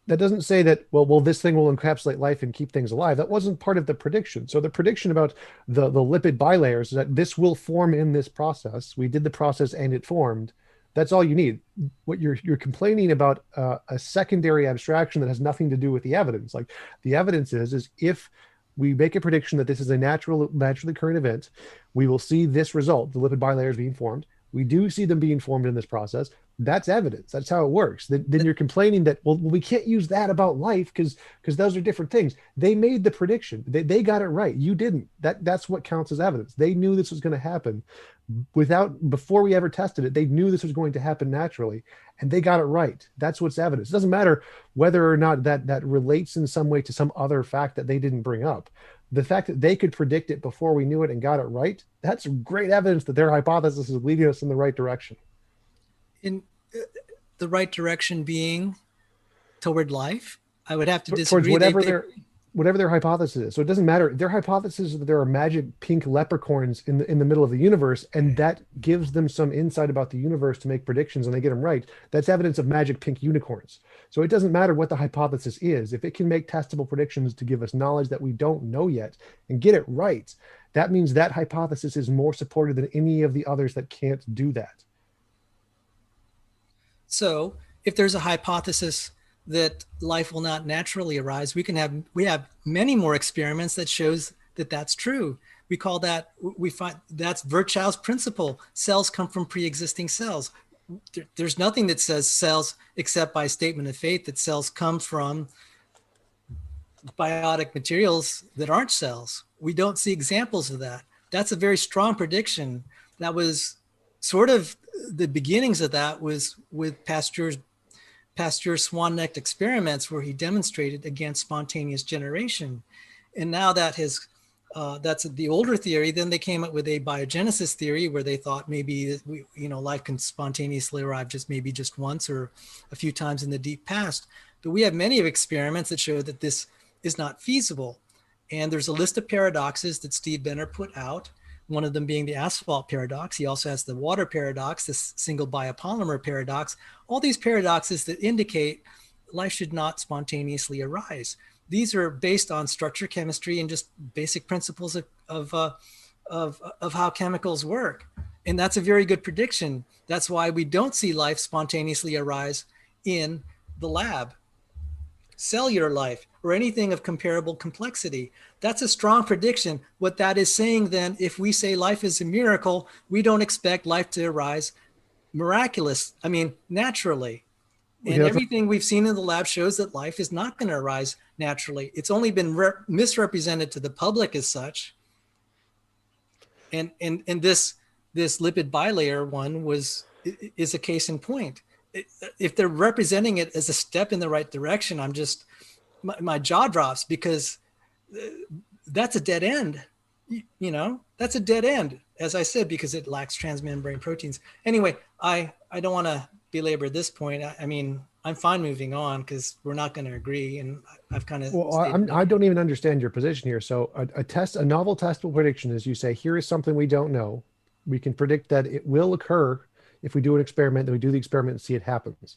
That doesn't say that, well, this thing will encapsulate life and keep things alive. That wasn't part of the prediction. So the prediction about the lipid bilayers is that this will form in this process. We did the process and it formed. That's all you need. What you're complaining about a secondary abstraction that has nothing to do with the evidence. Like the evidence is if we make a prediction that this is a naturally occurring event, we will see this result, the lipid bilayers being formed. We do see them being formed in this process. That's evidence. That's how it works. Then you're complaining that, well, we can't use that about life because those are different things. They made the prediction. They got it right. You didn't. That's what counts as evidence. They knew this was going to happen. before we ever tested it, they knew this was going to happen naturally, and they got it right. That's what's evidence. It doesn't matter whether or not that relates in some way to some other fact that they didn't bring up. The fact that they could predict it before we knew it and got it right, that's great evidence that their hypothesis is leading us in the right direction. In the right direction being toward life, I would have to disagree. Towards whatever their hypothesis is. So it doesn't matter. Their hypothesis is that there are magic pink leprechauns in the middle of the universe, and that gives them some insight about the universe to make predictions, and they get them right. That's evidence of magic pink unicorns. So it doesn't matter what the hypothesis is. If it can make testable predictions to give us knowledge that we don't know yet and get it right, that means that hypothesis is more supported than any of the others that can't do that. So if there's a hypothesis that life will not naturally arise, we have many more experiments that shows that that's true. We find that's Virchow's principle. Cells come from pre-existing cells. There's nothing that says cells, except by statement of faith, that cells come from biotic materials that aren't cells. We don't see examples of that. That's a very strong prediction. That was sort of the beginnings of that was with Pasteur's swan-necked experiments, where he demonstrated against spontaneous generation. And now that that's the older theory. Then they came up with a biogenesis theory, where they thought maybe life can spontaneously arrive just once or a few times in the deep past. But we have many of experiments that show that this is not feasible. And there's a list of paradoxes that Steve Benner put out, one of them being the asphalt paradox. He also has the water paradox, this single biopolymer paradox, all these paradoxes that indicate life should not spontaneously arise. These are based on structure chemistry and just basic principles of how chemicals work. And that's a very good prediction. That's why we don't see life spontaneously arise in the lab. Cellular life or anything of comparable complexity. That's a strong prediction. What that is saying then, if we say life is a miracle, we don't expect life to arise naturally. And everything we've seen in the lab shows that life is not going to arise naturally. It's only been misrepresented to the public as such. And this lipid bilayer one is a case in point. If they're representing it as a step in the right direction, my jaw drops, because that's a dead end. That's a dead end, as I said, because it lacks transmembrane proteins. Anyway, I don't want to belabor this point. I'm fine moving on, because we're not going to agree, and I've kind of. Well, I don't even understand your position here. So a novel testable prediction is, you say, here is something we don't know. We can predict that it will occur if we do an experiment, then we do the experiment and see it happens.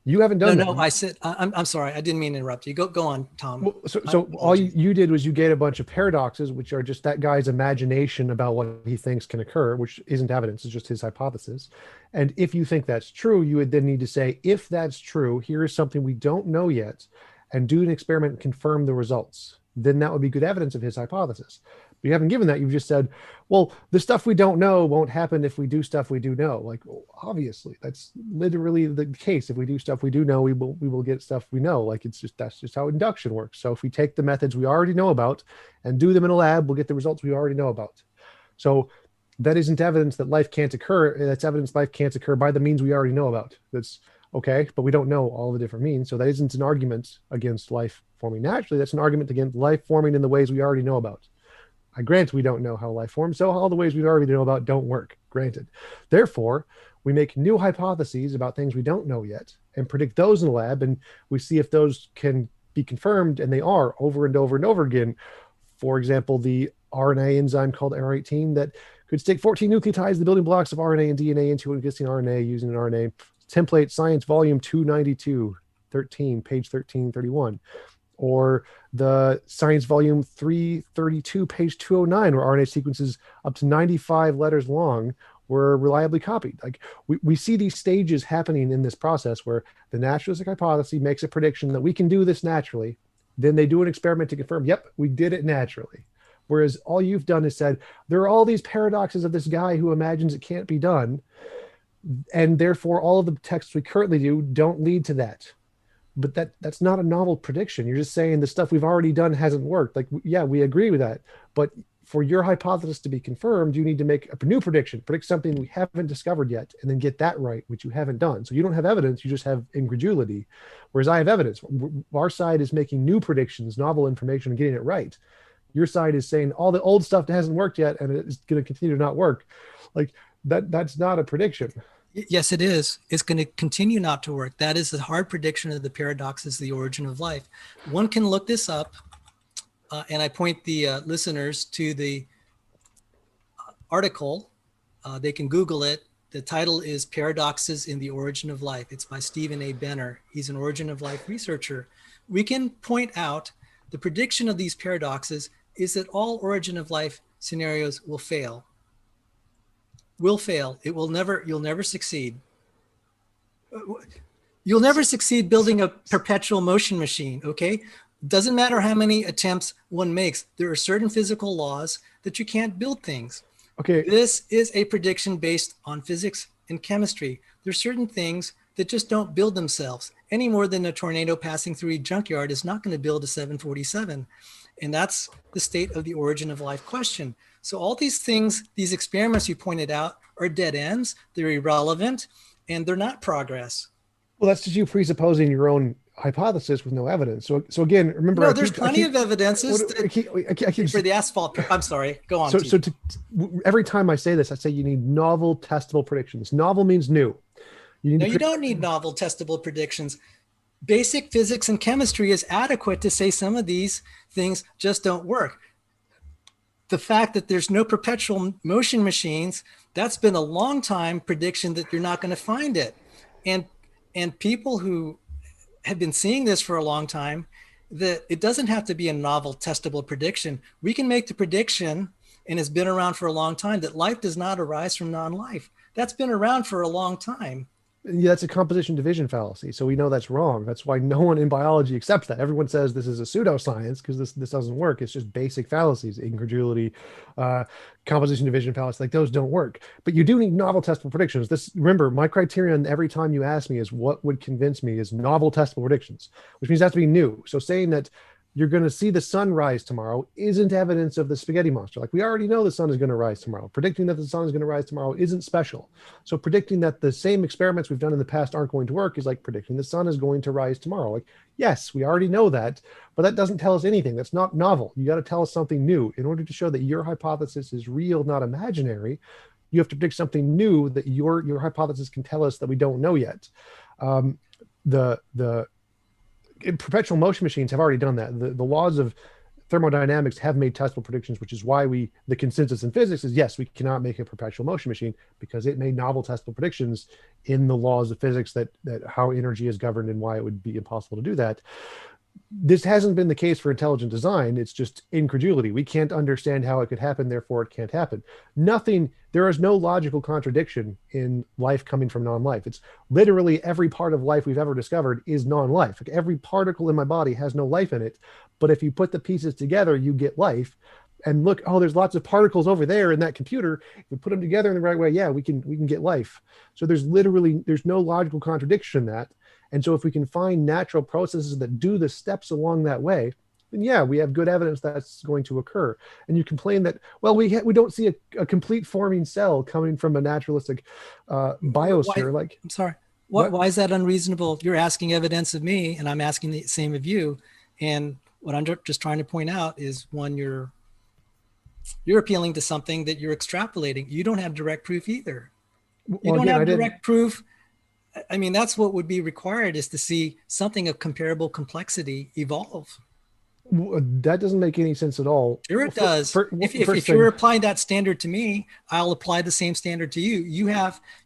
You haven't done that. No, I said, I'm sorry. I didn't mean to interrupt you. Go on, Tom. Well, so all you did was you gave a bunch of paradoxes, which are just that guy's imagination about what he thinks can occur, which isn't evidence. It's just his hypothesis. And if you think that's true, you would then need to say, if that's true, here is something we don't know yet, and do an experiment and confirm the results. Then that would be good evidence of his hypothesis. But you haven't given that. You've just said, well, the stuff we don't know won't happen if we do stuff we do know. Like, well, obviously, that's literally the case. If we do stuff we do know, we will get stuff we know. Like, that's just how induction works. So if we take the methods we already know about and do them in a lab, we'll get the results we already know about. So that isn't evidence that life can't occur. That's evidence life can't occur by the means we already know about. That's okay, but we don't know all the different means. So that isn't an argument against life forming naturally. That's an argument against life forming in the ways we already know about. I grant we don't know how life forms, so all the ways we already know about don't work, granted. Therefore, we make new hypotheses about things we don't know yet and predict those in the lab, and we see if those can be confirmed, and they are over and over and over again. For example, the RNA enzyme called R18 that could stick 14 nucleotides, the building blocks of RNA and DNA, into an existing RNA using an RNA template, Science Volume 292, page 1331. Or the Science Volume 332, page 209, where RNA sequences up to 95 letters long were reliably copied. Like, we see these stages happening in this process where the naturalistic hypothesis makes a prediction that we can do this naturally. Then they do an experiment to confirm, yep, we did it naturally. Whereas all you've done is said, there are all these paradoxes of this guy who imagines it can't be done. And therefore, all of the texts we currently do don't lead to that. But that's not a novel prediction. You're just saying the stuff we've already done hasn't worked. Like, yeah, we agree with that. But for your hypothesis to be confirmed, you need to make a new prediction, predict something we haven't discovered yet, and then get that right, which you haven't done. So you don't have evidence, you just have incredulity. Whereas I have evidence. Our side is making new predictions, novel information, and getting it right. Your side is saying all the old stuff that hasn't worked yet, and it's going to continue to not work. Like that's not a prediction. Yes, it is. It's going to continue not to work. That is the hard prediction of the paradox is the origin of life. One can look this up, and I point the listeners to the article. They can Google it. The title is Paradoxes in the Origin of Life. It's by Stephen A. Benner. He's an origin of life researcher. We can point out the prediction of these paradoxes is that all origin of life scenarios will fail. Will fail. You'll never succeed. You'll never succeed building a perpetual motion machine, okay? Doesn't matter how many attempts one makes. There are certain physical laws that you can't build things. Okay. This is a prediction based on physics and chemistry. There's certain things that just don't build themselves any more than a tornado passing through a junkyard is not going to build a 747. And that's the state of the origin of life question. So all these things, these experiments you pointed out are dead ends, they're irrelevant, and they're not progress. Well, that's just you presupposing your own hypothesis with no evidence. So again, remember, no, there's plenty of evidences for the asphalt. I'm sorry, go on. So every time I say this, I say you need novel testable predictions. Novel means new. You don't need novel testable predictions. Basic physics and chemistry is adequate to say some of these things just don't work. The fact that there's no perpetual motion machines, that's been a long time prediction that you're not going to find it. And people who have been seeing this for a long time, that it doesn't have to be a novel testable prediction. We can make the prediction, and it's been around for a long time, that life does not arise from non-life. That's been around for a long time. Yeah, that's a composition division fallacy. So we know that's wrong. That's why no one in biology accepts that. Everyone says this is a pseudoscience because this doesn't work. It's just basic fallacies, incredulity, composition division fallacy. Like those don't work. But you do need novel testable predictions. Remember, my criterion every time you ask me is what would convince me is novel testable predictions, which means it has to be new. So saying that you're going to see the sun rise tomorrow isn't evidence of the spaghetti monster. Like we already know the sun is going to rise tomorrow. Predicting that the sun is going to rise tomorrow isn't special. So predicting that the same experiments we've done in the past aren't going to work is like predicting the sun is going to rise tomorrow. Like, yes, we already know that, but that doesn't tell us anything. That's not novel. You got to tell us something new. In order to show that your hypothesis is real, not imaginary, you have to predict something new that your hypothesis can tell us that we don't know yet. Perpetual motion machines have already done that. The laws of thermodynamics have made testable predictions, which is why the consensus in physics is yes, we cannot make a perpetual motion machine because it made novel testable predictions in the laws of physics that how energy is governed and why it would be impossible to do that. This hasn't been the case for intelligent design. It's just incredulity. We can't understand how it could happen, therefore it can't happen. There is no logical contradiction in life coming from non-life. It's literally every part of life we've ever discovered is non-life. Like every particle in my body has no life in it, but if you put the pieces together, you get life. And look, there's lots of particles over there in that computer. If we put them together in the right way, yeah, we can get life. So there's no logical contradiction in that. And so if we can find natural processes that do the steps along that way, then yeah, we have good evidence that's going to occur. And you complain that, well, we don't see a complete forming cell coming from a naturalistic biosphere. I'm sorry. Why is that unreasonable? You're asking evidence of me, and I'm asking the same of you. And what I'm just trying to point out is, one, you're appealing to something that you're extrapolating. You don't have direct proof either. You don't have direct proof. I mean, that's what would be required, is to see something of comparable complexity evolve. That doesn't make any sense at all. Sure it does. If you're applying that standard to me, I'll apply the same standard to you.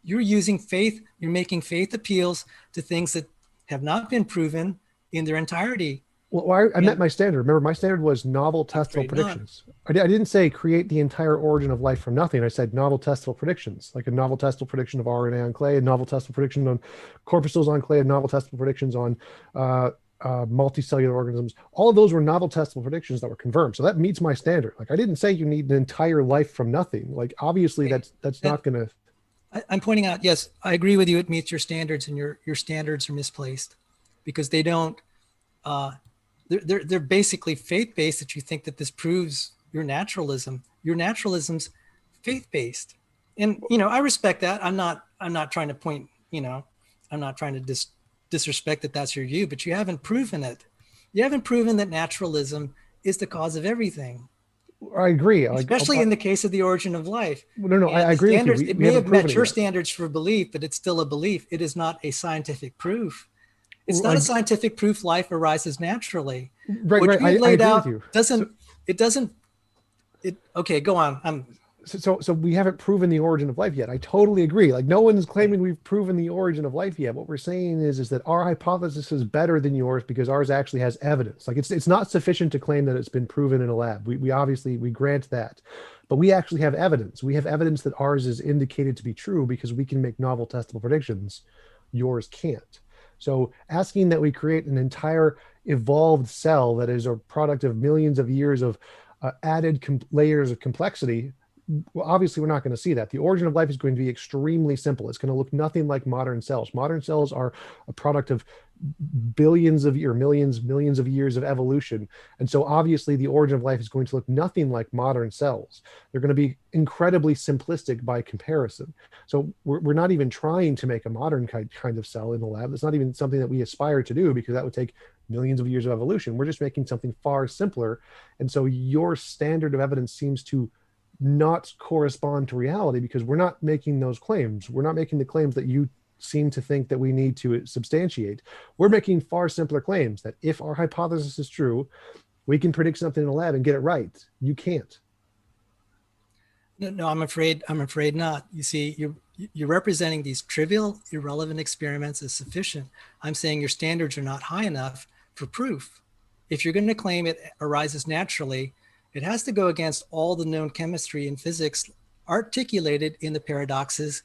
You're using faith, you're making faith appeals to things that have not been proven in their entirety. Well, I met my standard. Remember, my standard was novel testable predictions. I didn't say create the entire origin of life from nothing. I said novel testable predictions, like a novel testable prediction of RNA on clay, a novel testable prediction on corpuscles on clay, a novel testable predictions on multicellular organisms. All of those were novel testable predictions that were confirmed. So that meets my standard. Like I didn't say you need an entire life from nothing. Like obviously that's not going to. I'm pointing out, yes, I agree with you. It meets your standards, and your standards are misplaced because they don't. They're basically faith-based, that you think that this proves your naturalism. your naturalism's faith-based. And, I respect that. I'm not trying to point, I'm not trying to disrespect that that's your view, but you haven't proven it. You haven't proven that naturalism is the cause of everything. I agree. Especially in the case of the origin of life. No, I agree with you. It may have met your standards for belief, but it's still a belief. It is not a scientific proof. It's not a scientific proof life arises naturally. Right. I agree with you. Okay, go on. So we haven't proven the origin of life yet. I totally agree. Like, no one's claiming we've proven the origin of life yet. What we're saying is that our hypothesis is better than yours because ours actually has evidence. Like, it's not sufficient to claim that it's been proven in a lab. We obviously grant that, but we actually have evidence. We have evidence that ours is indicated to be true because we can make novel testable predictions. Yours can't. So asking that we create an entire evolved cell that is a product of millions of years of added layers of complexity, well, obviously we're not going to see that. The origin of life is going to be extremely simple. It's going to look nothing like modern cells. Modern cells are a product of billions of years, millions of years of evolution. And so obviously the origin of life is going to look nothing like modern cells. They're going to be incredibly simplistic by comparison. So we're not even trying to make a modern kind of cell in the lab. That's not even something that we aspire to do because that would take millions of years of evolution. We're just making something far simpler. And so your standard of evidence seems to not correspond to reality because we're not making those claims. We're not making the claims that you seem to think that we need to substantiate. We're making far simpler claims that if our hypothesis is true, we can predict something in a lab and get it right. You can't. No, I'm afraid not. You see, you're representing these trivial, irrelevant experiments as sufficient. I'm saying your standards are not high enough for proof. If you're going to claim it arises naturally, it has to go against all the known chemistry and physics articulated in the paradoxes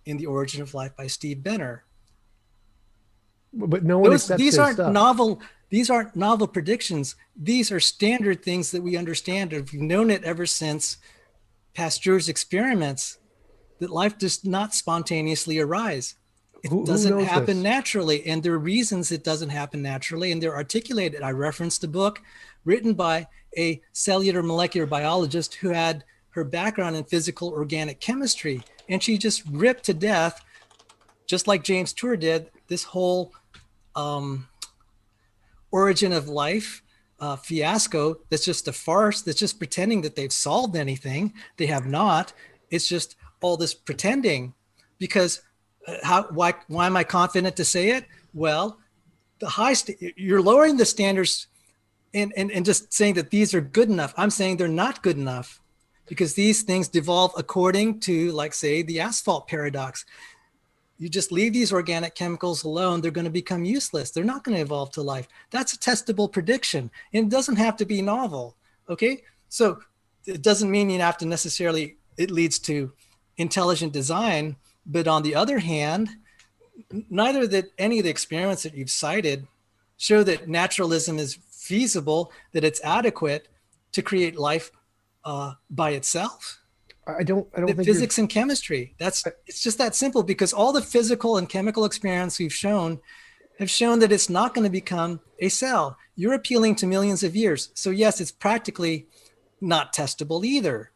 in The Origin of Life by Steve Benner. But no one accepts these aren't stuff. novel. These aren't novel predictions. These are standard things that we understand. We've known it ever since Pasteur's experiments, that life does not spontaneously arise. It doesn't happen naturally. And there are reasons it doesn't happen naturally, and they're articulated. I referenced a book written by a cellular molecular biologist who had her background in physical organic chemistry. And she just ripped to death, just like James Tour did, this whole origin of life fiasco that's just a farce, that's just pretending that they've solved anything. They have not. It's just all this pretending. Because why am I confident to say it? Well, you're lowering the standards and just saying that these are good enough. I'm saying they're not good enough because these things devolve according to, like, say, the asphalt paradox. You just leave these organic chemicals alone, they're going to become useless. They're not going to evolve to life. That's a testable prediction. And it doesn't have to be novel. Okay. So it doesn't mean you have to necessarily, it leads to intelligent design. But on the other hand, neither that any of the experiments that you've cited show that naturalism is feasible, that it's adequate to create life by itself. I don't think physics and chemistry. It's just that simple, because all the physical and chemical experiments we've shown have shown that it's not going to become a cell. You're appealing to millions of years. So yes, it's practically not testable either.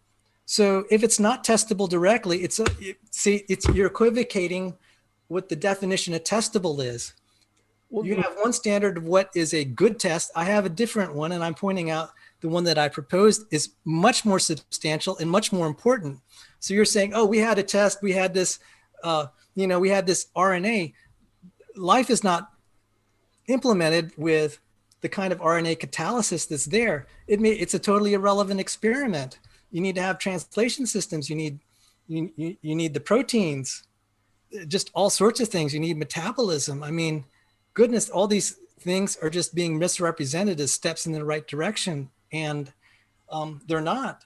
So if it's not testable directly, you're equivocating what the definition of testable is. Well, you have one standard of what is a good test. I have a different one, and I'm pointing out the one that I proposed is much more substantial and much more important. So you're saying, oh, we had a test, we had this, we had this RNA. Life is not implemented with the kind of RNA catalysis that's there. It's a totally irrelevant experiment. You need to have translation systems. You need the proteins, just all sorts of things. You need metabolism. I mean, goodness, all these things are just being misrepresented as steps in the right direction, and they're not.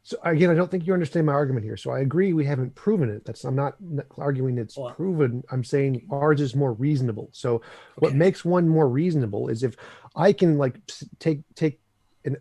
So again, I don't think you understand my argument here. So I agree we haven't proven it. I'm not arguing it's proven. I'm saying ours is more reasonable. So what makes one more reasonable is if I can take an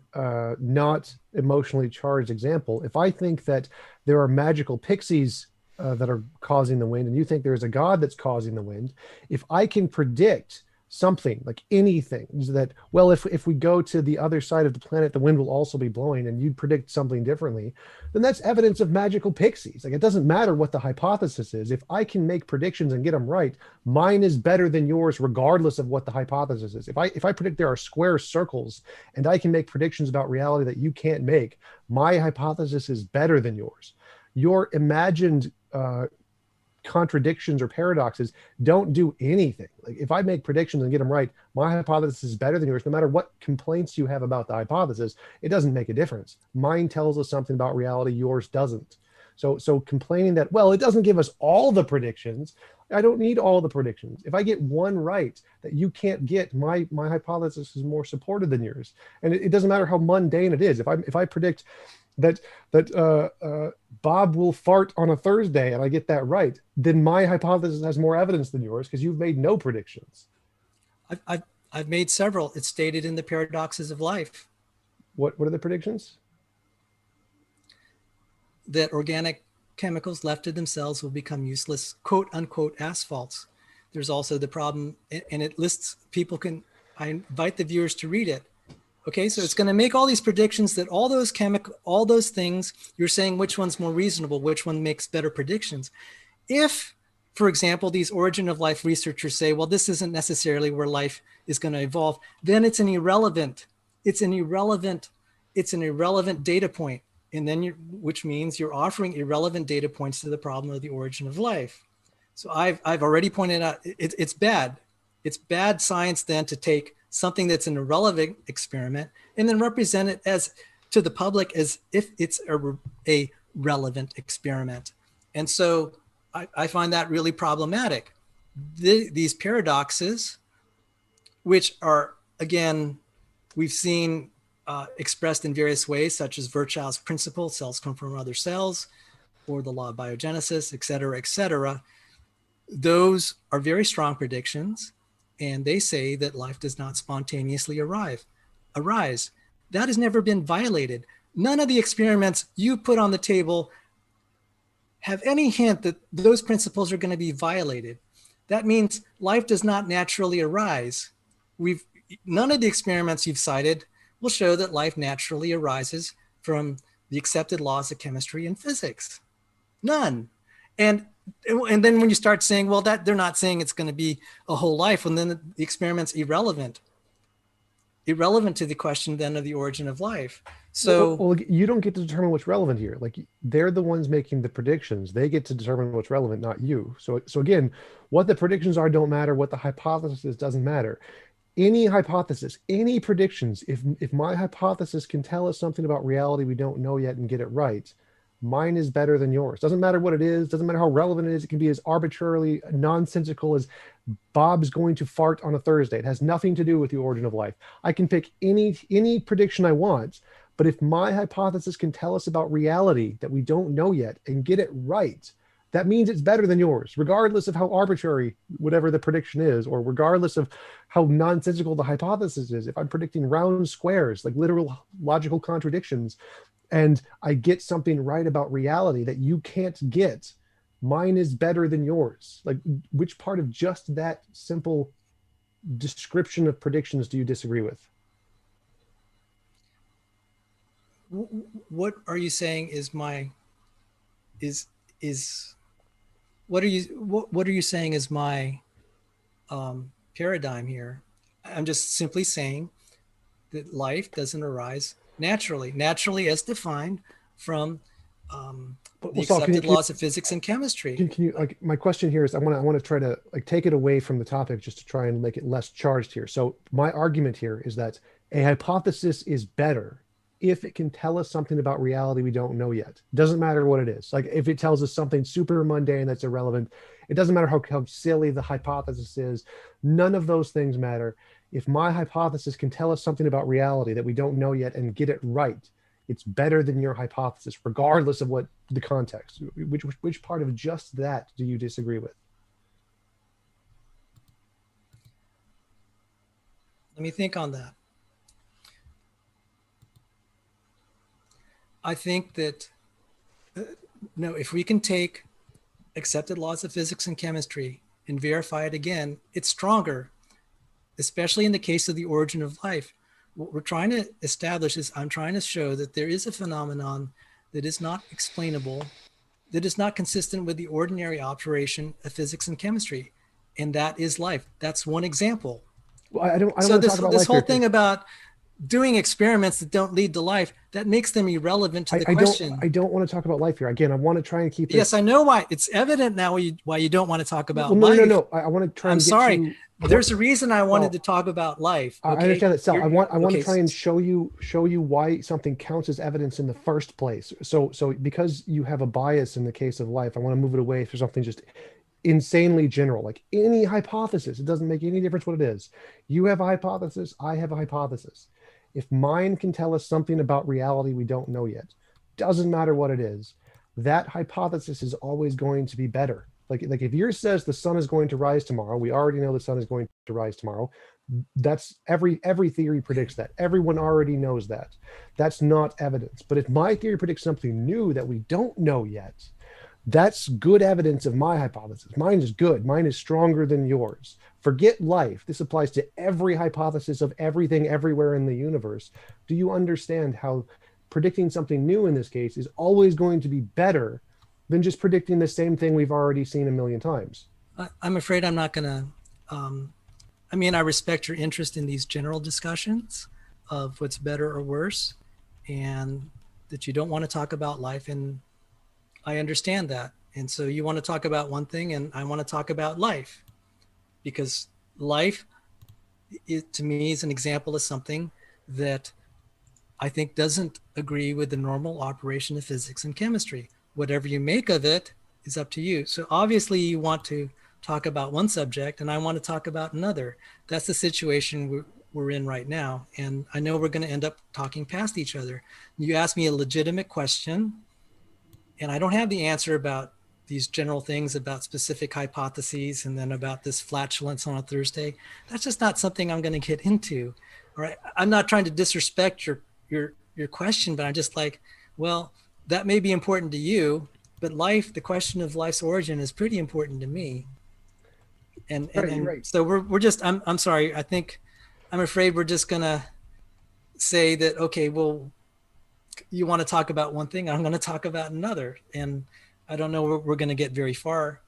not emotionally charged example. If I think that there are magical pixies that are causing the wind, and you think there's a God that's causing the wind, if I can predict something, like anything, is that, well, if we go to the other side of the planet, the wind will also be blowing, and you'd predict something differently, then that's evidence of magical pixies. Like, it doesn't matter what the hypothesis is. If I can make predictions and get them right, mine is better than yours, regardless of what the hypothesis is. If I predict there are square circles and I can make predictions about reality that you can't make, my hypothesis is better than yours. Your imagined contradictions or paradoxes don't do anything. Like, if I make predictions and get them right, my hypothesis is better than yours. No matter what complaints you have about the hypothesis, it doesn't make a difference. Mine tells us something about reality, yours doesn't. So complaining that, well, it doesn't give us all the predictions, I don't need all the predictions. If I get one right that you can't get, my hypothesis is more supported than yours. And it doesn't matter how mundane it is. If I predict that Bob will fart on a Thursday and I get that right, then my hypothesis has more evidence than yours because you've made no predictions. I've made several. It's stated in the Paradoxes of Life. What are the predictions? That organic chemicals left to themselves will become useless, quote unquote, asphalts. There's also the problem, and it lists, I invite the viewers to read it. Okay, so it's going to make all these predictions that all those things, you're saying which one's more reasonable, which one makes better predictions. If, for example, these origin of life researchers say, well, this isn't necessarily where life is going to evolve, then it's an irrelevant data point. And then which means you're offering irrelevant data points to the problem of the origin of life. So I've already pointed out, it's bad. It's bad science then to take something that's an irrelevant experiment and then represent it as to the public as if it's a relevant experiment. And so I find that really problematic. These paradoxes, which are, again, we've seen expressed in various ways, such as Virchow's principle, cells come from other cells, or the law of biogenesis, et cetera, et cetera. Those are very strong predictions. And they say that life does not spontaneously arise. That has never been violated. None of the experiments you put on the table have any hint that those principles are going to be violated. That means life does not naturally arise. None of the experiments you've cited will show that life naturally arises from the accepted laws of chemistry and physics. None. And then when you start saying, well, that they're not saying it's going to be a whole life, and then the experiment's irrelevant to the question then of the origin of life. So well, you don't get to determine what's relevant here. Like, they're the ones making the predictions. They get to determine what's relevant, not you. So again, what the predictions are don't matter. What the hypothesis is doesn't matter. Any hypothesis, any predictions, if my hypothesis can tell us something about reality we don't know yet and get it right, mine is better than yours. Doesn't matter what it is, doesn't matter how relevant it is. It can be as arbitrarily nonsensical as Bob's going to fart on a Thursday. It has nothing to do with the origin of life. I can pick any prediction I want, but if my hypothesis can tell us about reality that we don't know yet and get it right, that means it's better than yours, regardless of how arbitrary whatever the prediction is, or regardless of how nonsensical the hypothesis is. If I'm predicting round squares, like literal logical contradictions, and I get something right about reality that you can't get, mine is better than yours. Like, which part of just that simple description of predictions do you disagree with? What are you saying is what are you saying is my paradigm here? I'm just simply saying that life doesn't arise naturally as defined from the accepted laws of physics and chemistry. Can you, like, my question here is, I want to try to, like, take it away from the topic just to try and make it less charged here. So my argument here is that a hypothesis is better if it can tell us something about reality we don't know yet. Doesn't matter what it is. Like, if it tells us something super mundane that's irrelevant, it doesn't matter how silly the hypothesis is. None of those things matter. If my hypothesis can tell us something about reality that we don't know yet and get it right, it's better than your hypothesis, regardless of what the context. Which part of just that do you disagree with? Let me think on that. I think that, no, if we can take accepted laws of physics and chemistry and verify it again, it's stronger. especially in the case of the origin of life, what we're trying to establish is I'm trying to show that there is a phenomenon that is not explainable, that is not consistent with the ordinary operation of physics and chemistry. And that is life. That's one example. Well, I don't So want to this, talk about this life whole here, thing about doing experiments that don't lead to life, that makes them irrelevant to the question. I don't want to talk about life here. Again, I want to try and keep it. Yes, I know why. It's evident now why you don't want to talk about Well, no, life. no. I want to try I'm and get sorry. to. There's a reason I wanted to talk about life. I Okay? understand that, Sal. I want okay, to try and show you why something counts as evidence in the first place. So because you have a bias in the case of life, I want to move it away for something just insanely general, like any hypothesis. It doesn't make any difference what it is. You have a hypothesis, I have a hypothesis. If mine can tell us something about reality we don't know yet, doesn't matter what it is, that hypothesis is always going to be better. Like if yours says the sun is going to rise tomorrow, we already know the sun is going to rise tomorrow. That's every theory predicts that. Everyone already knows that. That's not evidence. But if my theory predicts something new that we don't know yet, that's good evidence of my hypothesis. Mine is good. Mine is stronger than yours. Forget life. This applies to every hypothesis of everything everywhere in the universe. Do you understand how predicting something new in this case is always going to be better than just predicting the same thing we've already seen a million times? I'm afraid I'm not going to. I respect your interest in these general discussions of what's better or worse, and that you don't want to talk about life. And I understand that. And so you want to talk about one thing, and I want to talk about life, because life, to me, is an example of something that I think doesn't agree with the normal operation of physics and chemistry. Whatever you make of it is up to you. So obviously you want to talk about one subject and I want to talk about another. That's the situation we're in right now. And I know we're going to end up talking past each other. You asked me a legitimate question, and I don't have the answer about these general things about specific hypotheses and then about this flatulence on a Thursday. That's just not something I'm going to get into. All right. I'm not trying to disrespect your question, but I'm just like, well, that may be important to you, but life, the question of life's origin is pretty important to me. And Right. So we're just, I'm sorry. I'm afraid we're just going to say that, okay, well, you want to talk about one thing, I'm going to talk about another. And I don't know we're going to get very far.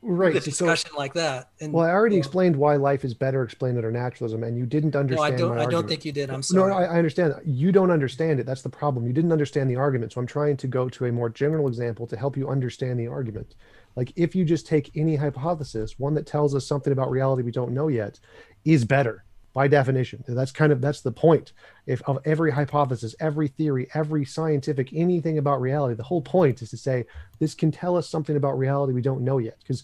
Right. With a discussion like that. And, well, I already explained why life is better explained under naturalism, and you didn't understand my argument. I don't think you did. I'm sorry. No, I understand. You don't understand it. That's the problem. You didn't understand the argument. So I'm trying to go to a more general example to help you understand the argument. Like if you just take any hypothesis, one that tells us something about reality we don't know yet, is better by definition. That's the point. If of every hypothesis, every theory, every scientific, anything about reality, the whole point is to say this can tell us something about reality we don't know yet. Because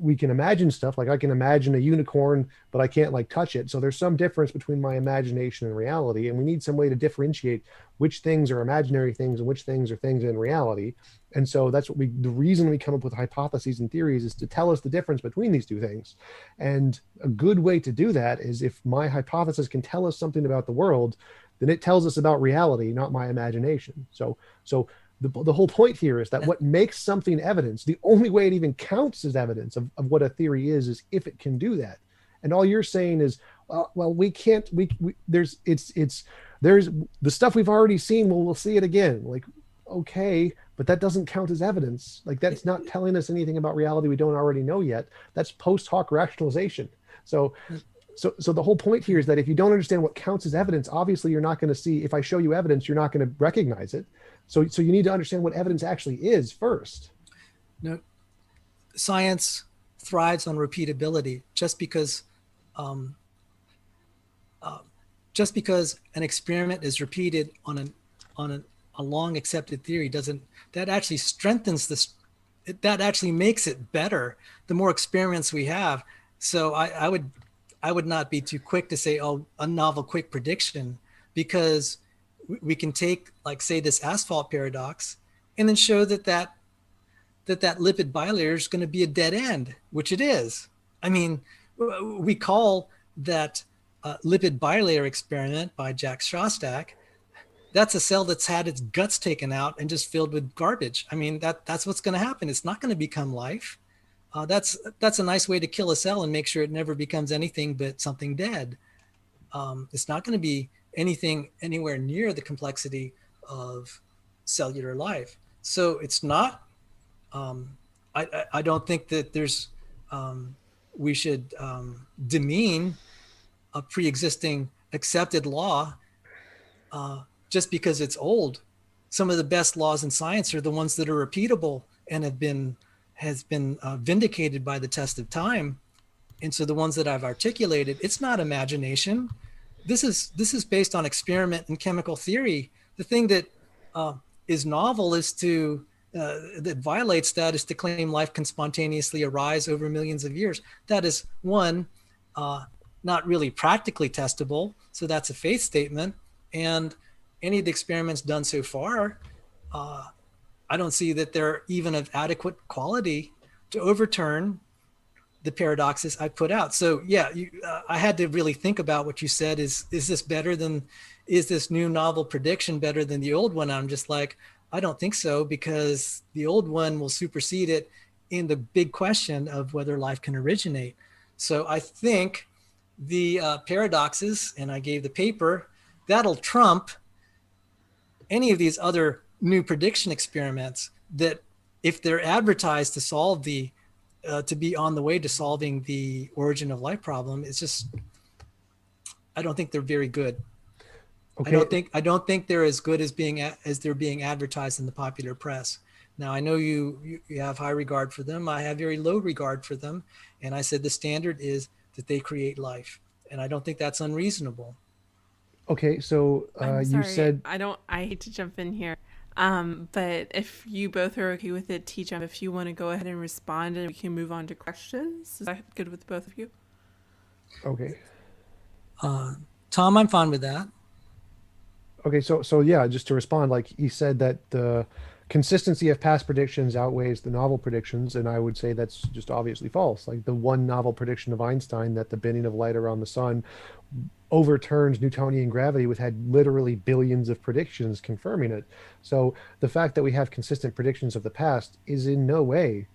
we can imagine stuff, like I can imagine a unicorn, but I can't like touch it. So there's some difference between my imagination and reality, and we need some way to differentiate which things are imaginary things and which things are things in reality. And so that's what the reason we come up with hypotheses and theories is to tell us the difference between these two things. And a good way to do that is if my hypothesis can tell us something about the world, then it tells us about reality, not my imagination. So the whole point here is that what makes something evidence, the only way it even counts as evidence of what a theory is if it can do that. And all you're saying is, well, we can't, there's the stuff we've already seen, we'll see it again. Like, okay, but that doesn't count as evidence. Like that's not telling us anything about reality we don't already know yet. That's post hoc rationalization. So the whole point here is that if you don't understand what counts as evidence, obviously you're not going to see, if I show you evidence, you're not going to recognize it. So you need to understand what evidence actually is first. No, science thrives on repeatability. Just because an experiment is repeated on a long accepted theory that actually strengthens this. That actually makes it better. The more experiments we have. So I would not be too quick to say, oh, a novel quick prediction, because we can take, like, say, this asphalt paradox and then show that lipid bilayer is going to be a dead end, which it is. I mean, we call that lipid bilayer experiment by Jack Szostak, that's a cell that's had its guts taken out and just filled with garbage. I mean, that's what's going to happen. It's not going to become life. that's a nice way to kill a cell and make sure it never becomes anything but something dead. It's not going to be anything anywhere near the complexity of cellular life. So it's not, I don't think that we should demean a pre-existing accepted law just because it's old. Some of the best laws in science are the ones that are repeatable and has been vindicated by the test of time. And so the ones that I've articulated, it's not imagination. This is based on experiment and chemical theory. The thing that is novel is that violates that is to claim life can spontaneously arise over millions of years. That is one, not really practically testable. So that's a faith statement. And any of the experiments done so far, I don't see that they're even of adequate quality to overturn the paradoxes I put out. So yeah, I had to really think about what you said. Is this new novel prediction better than the old one? I'm just like, I don't think so, because the old one will supersede it in the big question of whether life can originate. So I think the paradoxes, and I gave the paper, that'll trump any of these other new prediction experiments that, if they're advertised to solve to be on the way to solving the origin of life problem, it's just, I don't think they're very good. Okay. I don't think they're as good as they're being advertised in the popular press. Now, I know you have high regard for them. I have very low regard for them. And I said the standard is that they create life. And I don't think that's unreasonable. Okay, so you said... I hate to jump in here. But if you both are okay with it, TJump, if you want to go ahead and respond, and we can move on to questions. Is that good with both of you? Okay. Tom, I'm fine with that. Okay, so yeah, just to respond, like he said that the consistency of past predictions outweighs the novel predictions, and I would say that's just obviously false. Like the one novel prediction of Einstein, that the bending of light around the sun overturns Newtonian gravity, with had literally billions of predictions confirming it. So the fact that we have consistent predictions of the past is in no way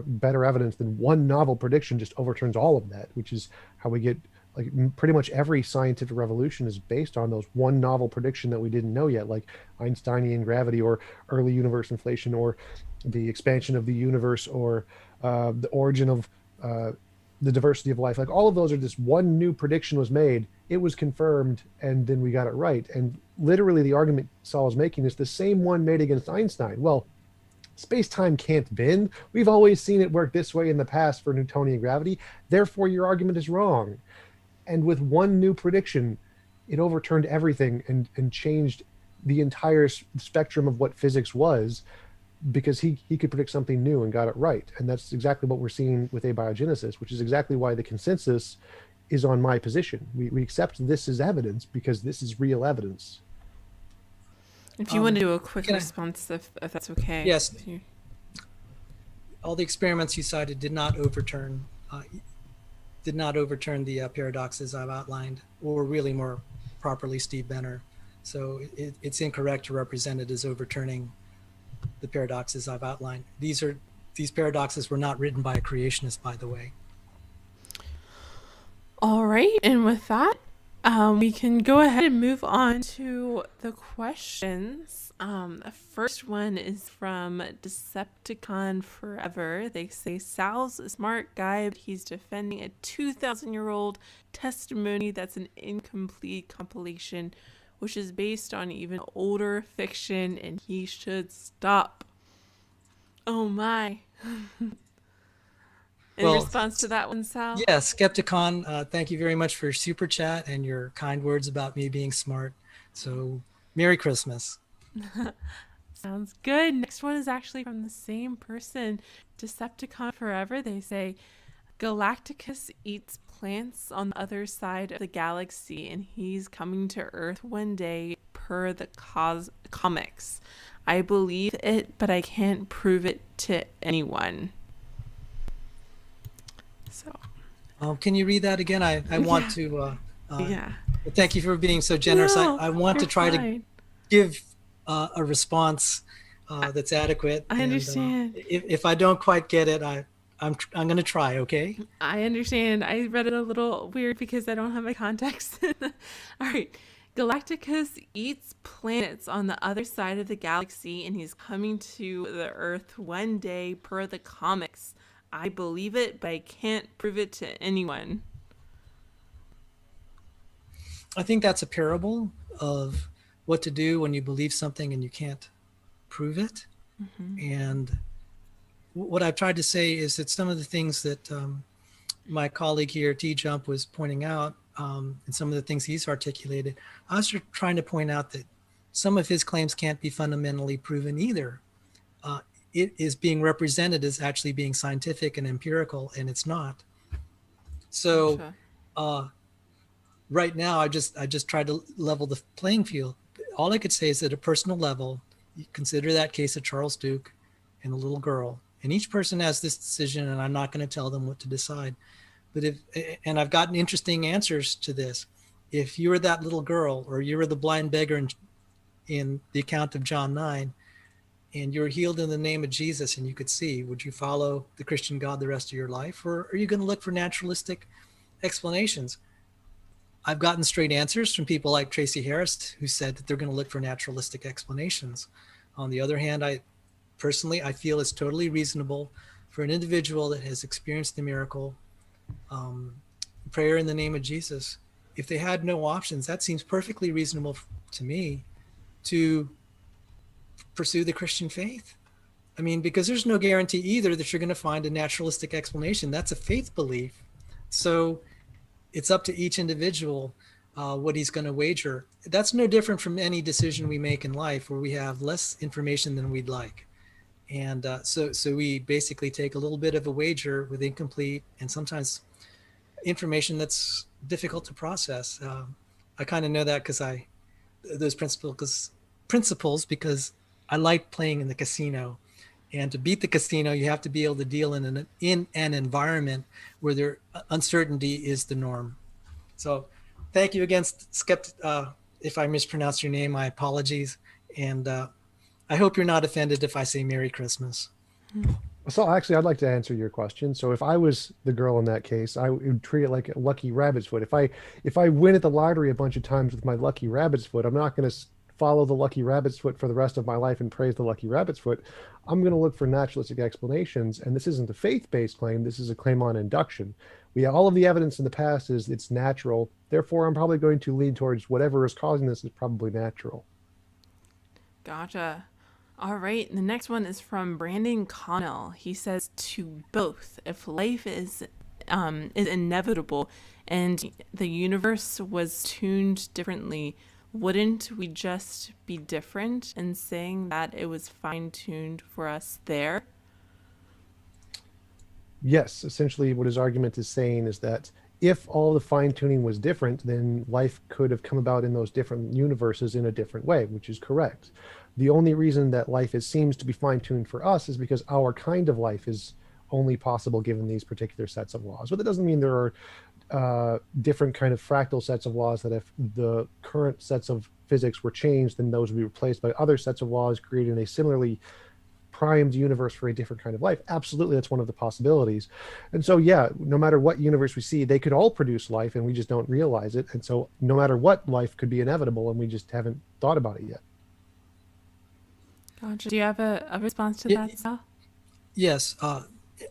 better evidence than one novel prediction just overturns all of that, which is how we get, like, pretty much every scientific revolution is based on those one novel prediction that we didn't know yet, like Einsteinian gravity, or early universe inflation, or the expansion of the universe, or the origin of the diversity of life. Like, all of those are just one new prediction was made, it was confirmed, and then we got it right. And literally the argument Saul was making is the same one made against Einstein. Well, space-time can't bend. We've always seen it work this way in the past for Newtonian gravity. Therefore, your argument is wrong. And with one new prediction, it overturned everything and changed the entire spectrum of what physics was, because he could predict something new and got it right. And that's exactly what we're seeing with abiogenesis, which is exactly why the consensus is on my position. We accept this as evidence because this is real evidence. If you want to do a quick response, if that's okay. Yes. All the experiments you cited did not overturn the paradoxes I've outlined, or really more properly, Steve Benner. So it's incorrect to represent it as overturning the paradoxes I've outlined. These paradoxes were not written by a creationist, by the way. All right, and with that, we can go ahead and move on to the questions. The first one is from Decepticon Forever. They say, Sal's a smart guy, but he's defending a 2,000-year-old testimony that's an incomplete compilation, which is based on even older fiction, and he should stop. Oh my. In response to that one, Sal? Yeah, Skepticon, thank you very much for your super chat and your kind words about me being smart. So, Merry Christmas. Sounds good. Next one is actually from the same person, Decepticon Forever. They say, Galacticus eats plants on the other side of the galaxy, and he's coming to Earth one day per the comics. I believe it, but I can't prove it to anyone. So, can you read that again? I want to. Yeah. Thank you for being so generous. No, I want to try to give a response that's adequate. I understand. If I don't quite get it, I'm going to try. Okay. I understand. I read it a little weird because I don't have my context. All right. Galacticus eats planets on the other side of the galaxy, and he's coming to the Earth one day per the comics. I believe it, but I can't prove it to anyone. I think that's a parable of what to do when you believe something and you can't prove it. And what I've tried to say is that some of the things that my colleague here, TJump, was pointing out, and some of the things he's articulated, I was trying to point out that some of his claims can't be fundamentally proven either. It is being represented as actually being scientific and empirical, and it's not. So Gotcha. right now, I just tried to level the playing field. All I could say is that at a personal level, you consider that case of Charles Duke and a little girl, and each person has this decision, and I'm not going to tell them what to decide. But and I've gotten interesting answers to this. If you were that little girl, or you were the blind beggar in the account of John 9, and you were healed in the name of Jesus and you could see, would you follow the Christian God the rest of your life? Or are you going to look for naturalistic explanations? I've gotten straight answers from people like Tracy Harris, who said that they're going to look for naturalistic explanations. On the other hand, I feel it's totally reasonable for an individual that has experienced the miracle, prayer in the name of Jesus, if they had no options, that seems perfectly reasonable to me to pursue the Christian faith. I mean, because there's no guarantee either that you're going to find a naturalistic explanation. That's a faith belief. So it's up to each individual what he's going to wager. That's no different from any decision we make in life where we have less information than we'd like. And so we basically take a little bit of a wager with incomplete and sometimes information that's difficult to process. I kind of know that because those principles because I like playing in the casino. And to beat the casino, you have to be able to deal in an environment where uncertainty is the norm. So thank you again, if I mispronounced your name, my apologies. And I hope you're not offended if I say Merry Christmas. So actually, I'd like to answer your question. So if I was the girl in that case, I would treat it like a lucky rabbit's foot. If I win at the lottery a bunch of times with my lucky rabbit's foot, I'm not going to follow the lucky rabbit's foot for the rest of my life and praise the lucky rabbit's foot. I'm going to look for naturalistic explanations. And this isn't a faith-based claim. This is a claim on induction. All of the evidence in the past is it's natural. Therefore, I'm probably going to lean towards whatever is causing this is probably natural. Gotcha. All right. The next one is from Brandon Connell. He says to both, if life is inevitable and the universe was tuned differently, wouldn't we just be different in saying that it was fine-tuned for us there? Yes, essentially what his argument is saying is that if all the fine-tuning was different, then life could have come about in those different universes in a different way, which is correct. The only reason that life seems to be fine-tuned for us is because our kind of life is only possible given these particular sets of laws. But that doesn't mean there are different kind of fractal sets of laws that if the current sets of physics were changed, then those would be replaced by other sets of laws creating a similarly primed universe for a different kind of life. Absolutely, that's one of the possibilities. And so, yeah, no matter what universe we see, they could all produce life and we just don't realize it. And so no matter what, life could be inevitable and we just haven't thought about it yet. Gotcha. Do you have a response to that, Sal? Yes.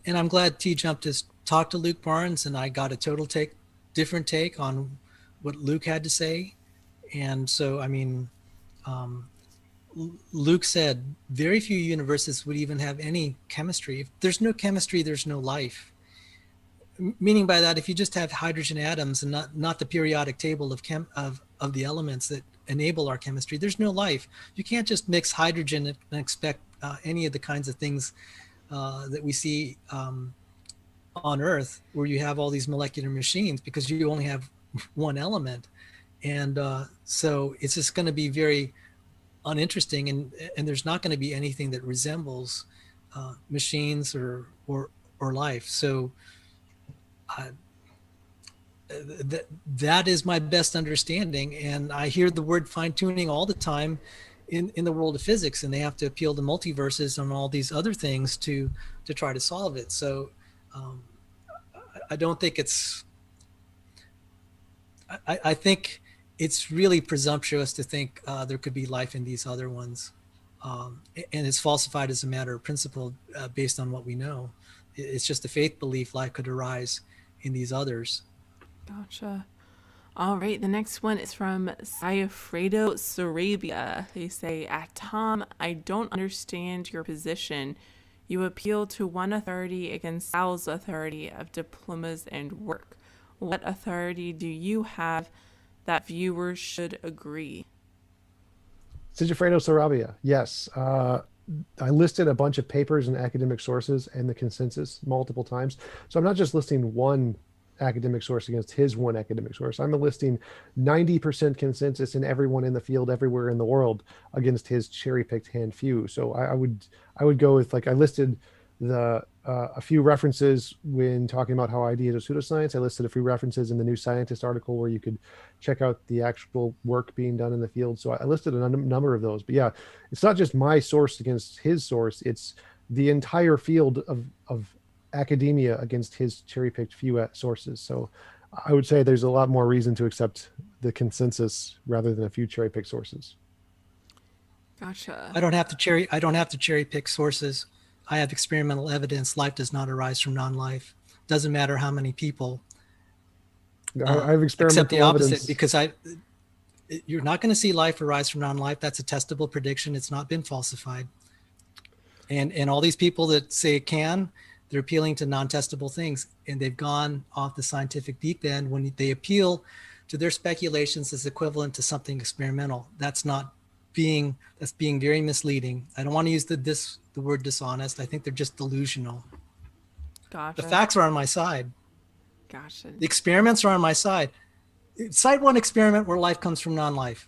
And I'm glad TJump just talked to Luke Barnes and I got a different take on what Luke had to say. And so, I mean, Luke said very few universes would even have any chemistry. If there's no chemistry, there's no life. Meaning by that, if you just have hydrogen atoms and not the periodic table of the elements that enable our chemistry, there's no life. You can't just mix hydrogen and expect any of the kinds of things that we see on Earth, where you have all these molecular machines, because you only have one element. And so it's just going to be very uninteresting, and there's not going to be anything that resembles machines or life. So that is my best understanding. And I hear the word fine-tuning all the time in the world of physics, and they have to appeal to multiverses and all these other things to try to solve it. So Um, I don't think it's, I think it's really presumptuous to think there could be life in these other ones. And it's falsified as a matter of principle based on what we know. It's just a faith belief life could arise in these others. Gotcha. All right, the next one is from Sayafredo Sarabia. They say, at Tom, I don't understand your position. You appeal to one authority against Sal's authority of diplomas and work. What authority do you have that viewers should agree? Sigifredo Sarabia, yes. I listed a bunch of papers and academic sources and the consensus multiple times. So I'm not just listing one academic source against his one academic source. I'm listing 90% consensus in everyone in the field everywhere in the world against his cherry-picked hand few. So I would go with, like, I listed the a few references when talking about how ideas are pseudoscience. I listed a few references in the New Scientist article where you could check out the actual work being done in the field. So I listed a number of those. But yeah, it's not just my source against his source. It's the entire field of academia against his cherry-picked few sources. So I would say there's a lot more reason to accept the consensus rather than a few cherry-picked sources. Gotcha. I don't have to cherry pick sources. I have experimental evidence. Life does not arise from non-life. Doesn't matter how many people. I have experimental except the opposite, evidence. because you're not going to see life arise from non-life. That's a testable prediction. It's not been falsified. And all these people that say it can, they're appealing to non-testable things, and they've gone off the scientific deep end when they appeal to their speculations as equivalent to something experimental. That's being very misleading. I don't want to use the word dishonest. I think they're just delusional. Gotcha. The facts are on my side. Gotcha. The experiments are on my side. Cite one experiment where life comes from non-life,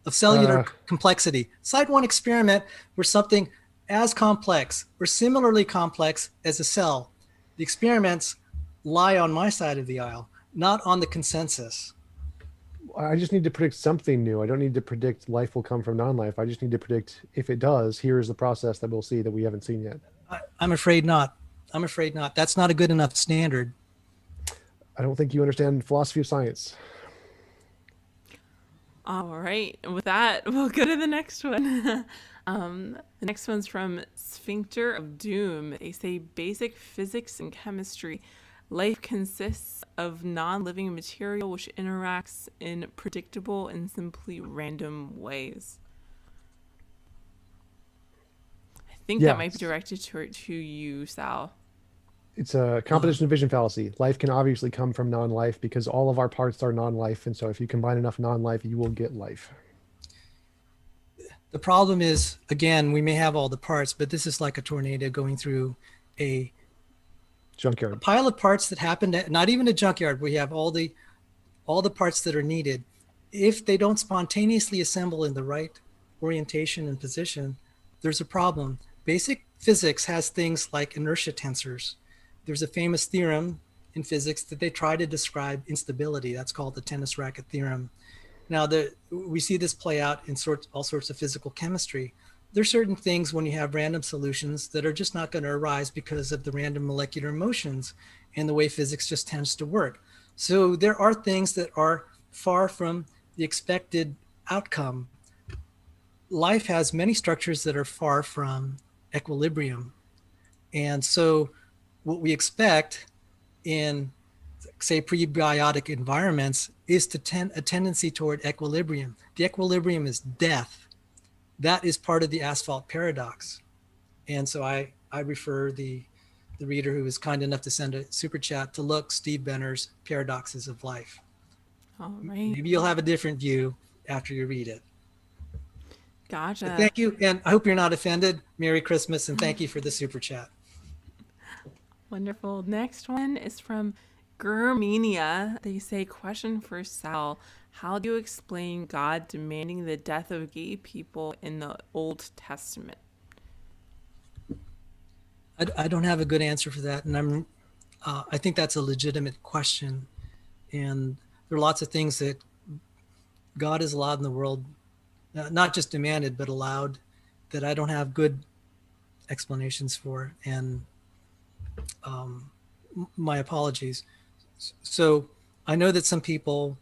of cellular complexity. Cite one experiment where something as complex or similarly complex as a cell. The experiments lie on my side of the aisle, not on the consensus. I just need to predict something new. I don't need to predict life will come from non-life. I just need to predict, if it does, here is the process that we'll see that we haven't seen yet. I'm afraid not. That's not a good enough standard. I don't think you understand philosophy of science. All right. With that, we'll go to the next one. The next one's from Sphincter of Doom. They say, basic physics and chemistry. Life consists of non-living material which interacts in predictable and simply random ways. I think that might be directed to you, Sal. It's a composition of vision fallacy. Life can obviously come from non-life because all of our parts are non-life. And so if you combine enough non-life, you will get life. The problem is, again, we may have all the parts, but this is like a tornado going through a junkyard. A pile of parts that happened at, not even a junkyard. We have all the parts that are needed. If they don't spontaneously assemble in the right orientation and position, there's a problem. Basic physics has things like inertia tensors. There's a famous theorem in physics that they try to describe instability. That's called the tennis racket theorem. Now, we see this play out in all sorts of physical chemistry. There's certain things when you have random solutions that are just not going to arise because of the random molecular motions and the way physics just tends to work. So there are things that are far from the expected outcome. Life has many structures that are far from equilibrium. And so what we expect in, say, prebiotic environments is a tendency toward equilibrium. The equilibrium is death. That is part of the asphalt paradox. And so I refer the reader who was kind enough to send a super chat to look Steve Benner's Paradoxes of Life. All right. Maybe you'll have a different view after you read it. Gotcha. But thank you. And I hope you're not offended. Merry Christmas. And thank you for the super chat. Wonderful. Next one is from Germania. They say, question for Sal. How do you explain God demanding the death of gay people in the Old Testament? I don't have a good answer for that. And I think that's a legitimate question. And there are lots of things that God has allowed in the world, not just demanded, but allowed, that I don't have good explanations for. And my apologies. So I know that some people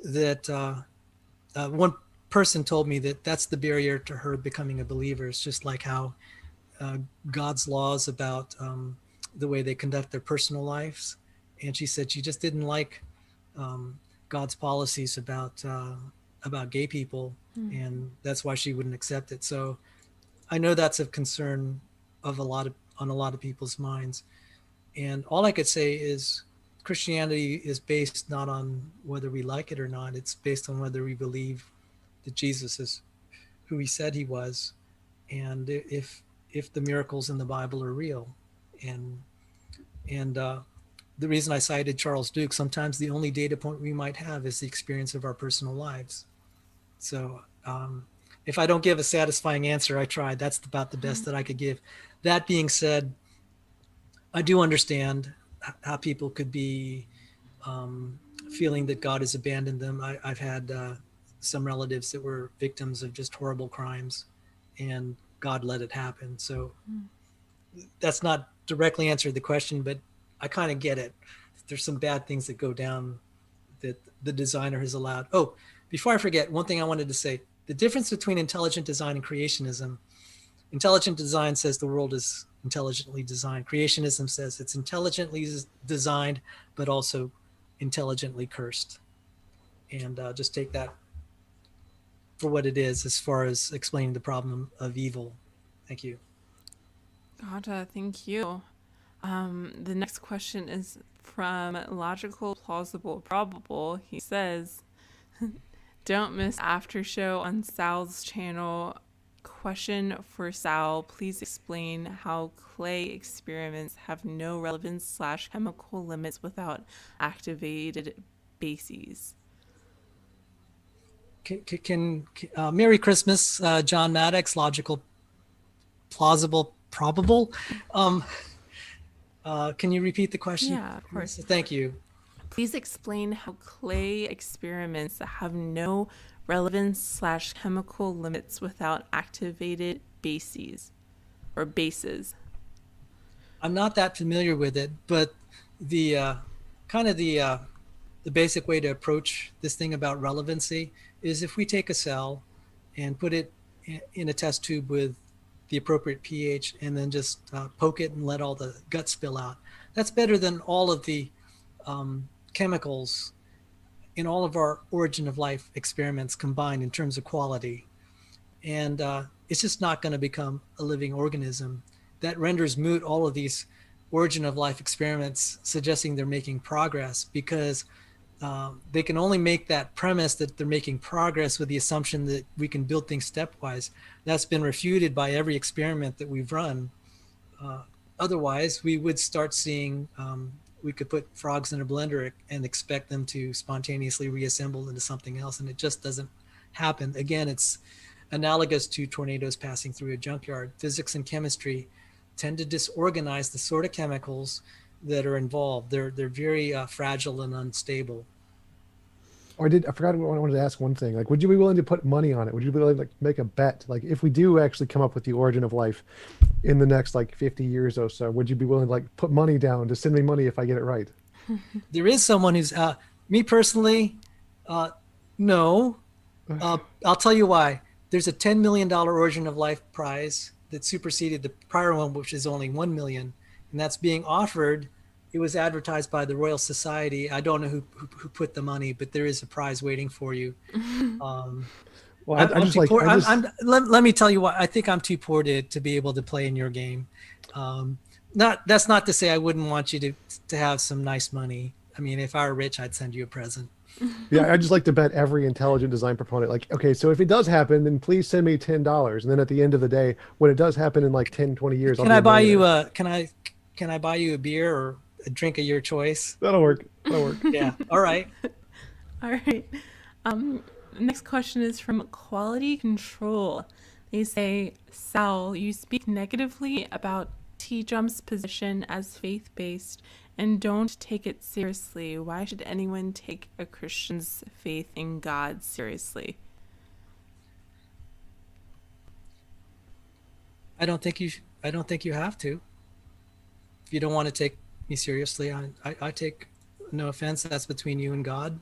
that one person told me that that's the barrier to her becoming a believer. It's just like how uh, God's laws about the way they conduct their personal lives. And she said she just didn't like God's policies about gay people, and that's why she wouldn't accept it. So I know that's a concern of on a lot of people's minds. And all I could say is Christianity is based not on whether we like it or not. It's based on whether we believe that Jesus is who he said he was, and if the miracles in the Bible are real. And the reason I cited Charles Duke, sometimes the only data point we might have is the experience of our personal lives. So if I don't give a satisfying answer, I tried. That's about the best that I could give. That being said, I do understand how people could be feeling that God has abandoned them. I've had some relatives that were victims of just horrible crimes, and God let it happen. So that's not directly answered the question, but I kind of get it. There's some bad things that go down that the designer has allowed. Oh, before I forget, one thing I wanted to say, the difference between intelligent design and creationism. Intelligent design says the world is intelligently designed. Creationism says it's intelligently designed, but also intelligently cursed. And just take that for what it is as far as explaining the problem of evil. Thank you. Gotcha. Thank you. The next question is from Logical, Plausible, Probable. He says, don't miss after show on Sal's channel. Question for Sal. Please explain how clay experiments have no relevance / chemical limits without activated bases. Can Merry Christmas, John Maddox, Logical, Plausible, Probable. Can you repeat the question? Yeah, of course. Thank you. Please explain how clay experiments have no relevance / chemical limits without activated bases or bases. I'm not that familiar with it, but the kind of the basic way to approach this thing about relevancy is if we take a cell and put it in a test tube with the appropriate pH and then just poke it and let all the guts spill out. That's better than all of the chemicals in all of our origin of life experiments combined in terms of quality. And it's just not going to become a living organism. That renders moot all of these origin of life experiments suggesting they're making progress, because they can only make that premise that they're making progress with the assumption that we can build things stepwise. That's been refuted by every experiment that we've run. Otherwise, we would start seeing, we could put frogs in a blender and expect them to spontaneously reassemble into something else, and it just doesn't happen. Again, it's analogous to tornadoes passing through a junkyard. Physics and chemistry tend to disorganize the sort of chemicals that are involved. They're very fragile and unstable. I forgot what I wanted to ask one thing. Like, would you be willing to put money on it? Would you be willing to make a bet? Like, if we do actually come up with the origin of life in the next 50 years or so, would you be willing to put money down to send me money if I get it right? There is someone who's, me personally, no. I'll tell you why. There's a $10 million origin of life prize that superseded the prior one, which is only 1 million. And that's being offered. It was advertised by the Royal Society. I don't know who put the money, but there is a prize waiting for you. Well, let me tell you what, I think I'm too poor to be able to play in your game. That's not to say I wouldn't want you to have some nice money. I mean, if I were rich, I'd send you a present. Yeah, I just like to bet every intelligent design proponent, okay, so if it does happen, then please send me $10. And then at the end of the day, when it does happen in 10, 20 years, can I buy you a beer or a drink of your choice? That'll work. Yeah. All right. All right. Next question is from Quality Control. They say, Sal, you speak negatively about TJump's position as faith-based and don't take it seriously. Why should anyone take a Christian's faith in God seriously? I don't think you have to. If you don't want to take me seriously. I take no offense. That's between you and God.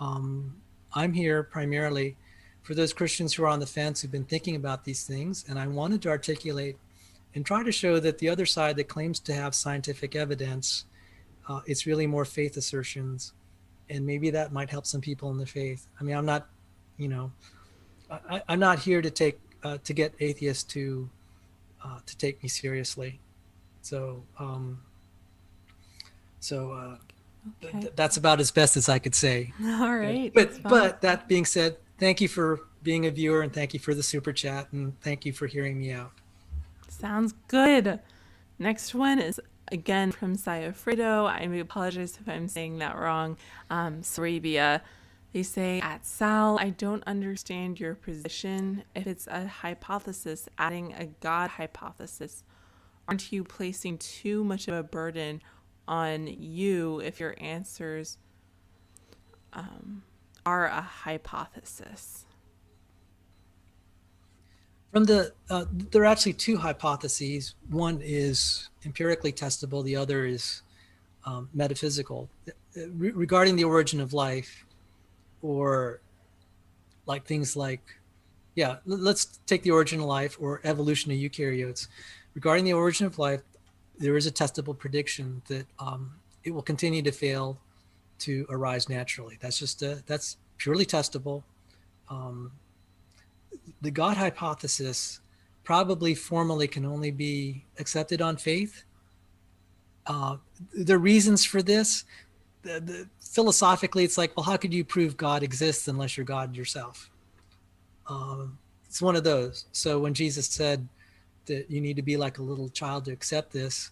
I'm here primarily for those Christians who are on the fence, who've been thinking about these things. And I wanted to articulate and try to show that the other side that claims to have scientific evidence, it's really more faith assertions. And maybe that might help some people in the faith. I mean, I'm not, I'm not here to get atheists to take me seriously. So, Okay. that's about as best as I could say. All right. that's fine. But that being said, thank you for being a viewer, and thank you for the super chat, and thank you for hearing me out. Sounds good. Next one is again from Sayafredo. I apologize if I'm saying that wrong. Sarabia. They say, at Sal, I don't understand your position. If it's a hypothesis, adding a God hypothesis, aren't you placing too much of a burden on you if your answers are a hypothesis? From there are actually two hypotheses. One is empirically testable. The other is metaphysical. Regarding the origin of life, or like things like, let's take the origin of life or evolution of eukaryotes. Regarding the origin of life, there is a testable prediction that it will continue to fail to arise naturally. That's purely testable. The God hypothesis probably formally can only be accepted on faith. The reasons for this, philosophically, it's like, well, how could you prove God exists unless you're God yourself? It's one of those. So when Jesus said that you need to be like a little child to accept this,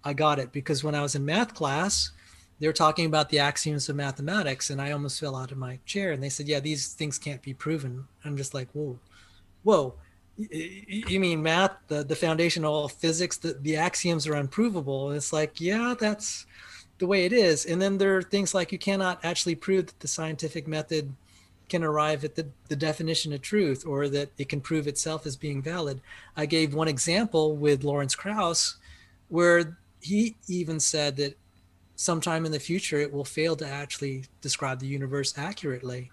I got it, because when I was in math class, they were talking about the axioms of mathematics, and I almost fell out of my chair. And they said, yeah, these things can't be proven. I'm just like, whoa. You mean math, the foundation of all physics, the axioms are unprovable? And it's like, yeah, that's the way it is. And then there are things like you cannot actually prove that the scientific method can arrive at the definition of truth, or that it can prove itself as being valid. I gave one example with Lawrence Krauss, where he even said that sometime in the future it will fail to actually describe the universe accurately.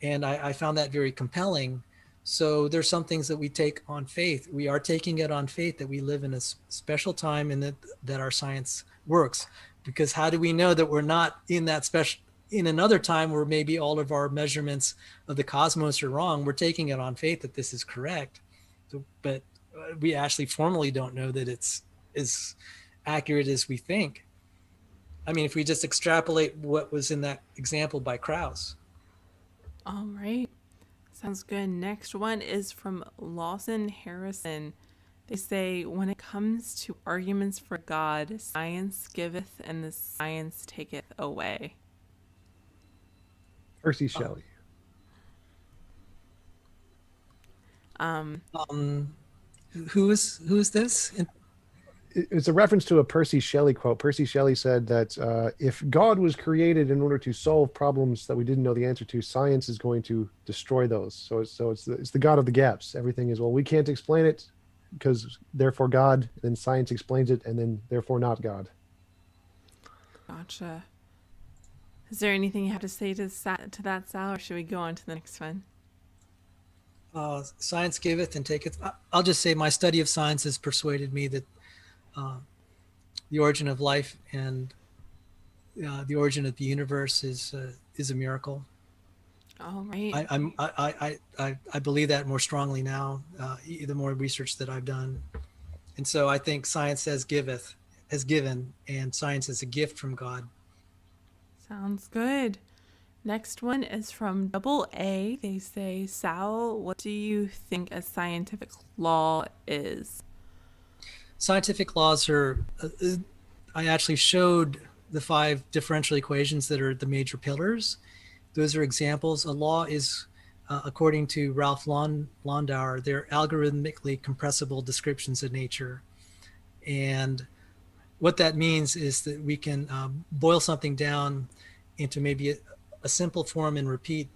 And I found that very compelling. So there's some things that we take on faith. We are taking it on faith that we live in a special time, and that our science works. Because how do we know that we're not in another time where maybe all of our measurements of the cosmos are wrong? We're taking it on faith that this is correct. But we actually formally don't know that it's as accurate as we think. I mean, if we just extrapolate what was in that example by Krauss. All right. Sounds good. Next one is from Lawson Harrison. They say, when it comes to arguments for God, science giveth and the science taketh away. Percy Shelley. Who is this? It's a reference to a Percy Shelley quote. Percy Shelley said that if God was created in order to solve problems that we didn't know the answer to, science is going to destroy those. So it's the God of the gaps. Everything is, well, we can't explain it because therefore God, then science explains it, and then therefore not God. Gotcha. Is there anything you have to say to that, Sal, or should we go on to the next one? Science giveth and taketh. I'll just say my study of science has persuaded me that the origin of life and the origin of the universe is a miracle. All right. I believe that more strongly now, the more research that I've done. And so I think science has given, and science is a gift from God. Sounds good. Next one is from Double A. They say, Sal, what do you think a scientific law is? Scientific laws are, I actually showed the 5 differential equations that are the major pillars. Those are examples. A law is, according to Ralph Landauer, they're algorithmically compressible descriptions of nature. And what that means is that we can boil something down into maybe a simple form and repeat,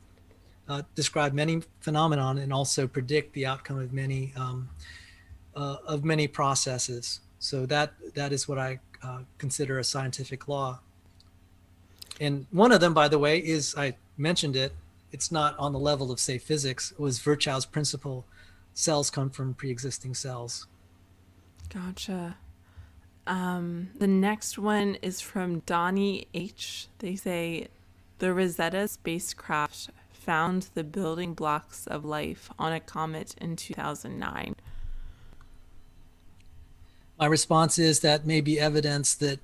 describe many phenomenon, and also predict the outcome of many processes. So that is what I consider a scientific law. And one of them, by the way, is, I mentioned it, it's not on the level of, say, physics, it was Virchow's principle: cells come from pre-existing cells. Gotcha. The next one is from Donnie H. They say the Rosetta spacecraft found the building blocks of life on a comet in 2009. My response is that may be evidence that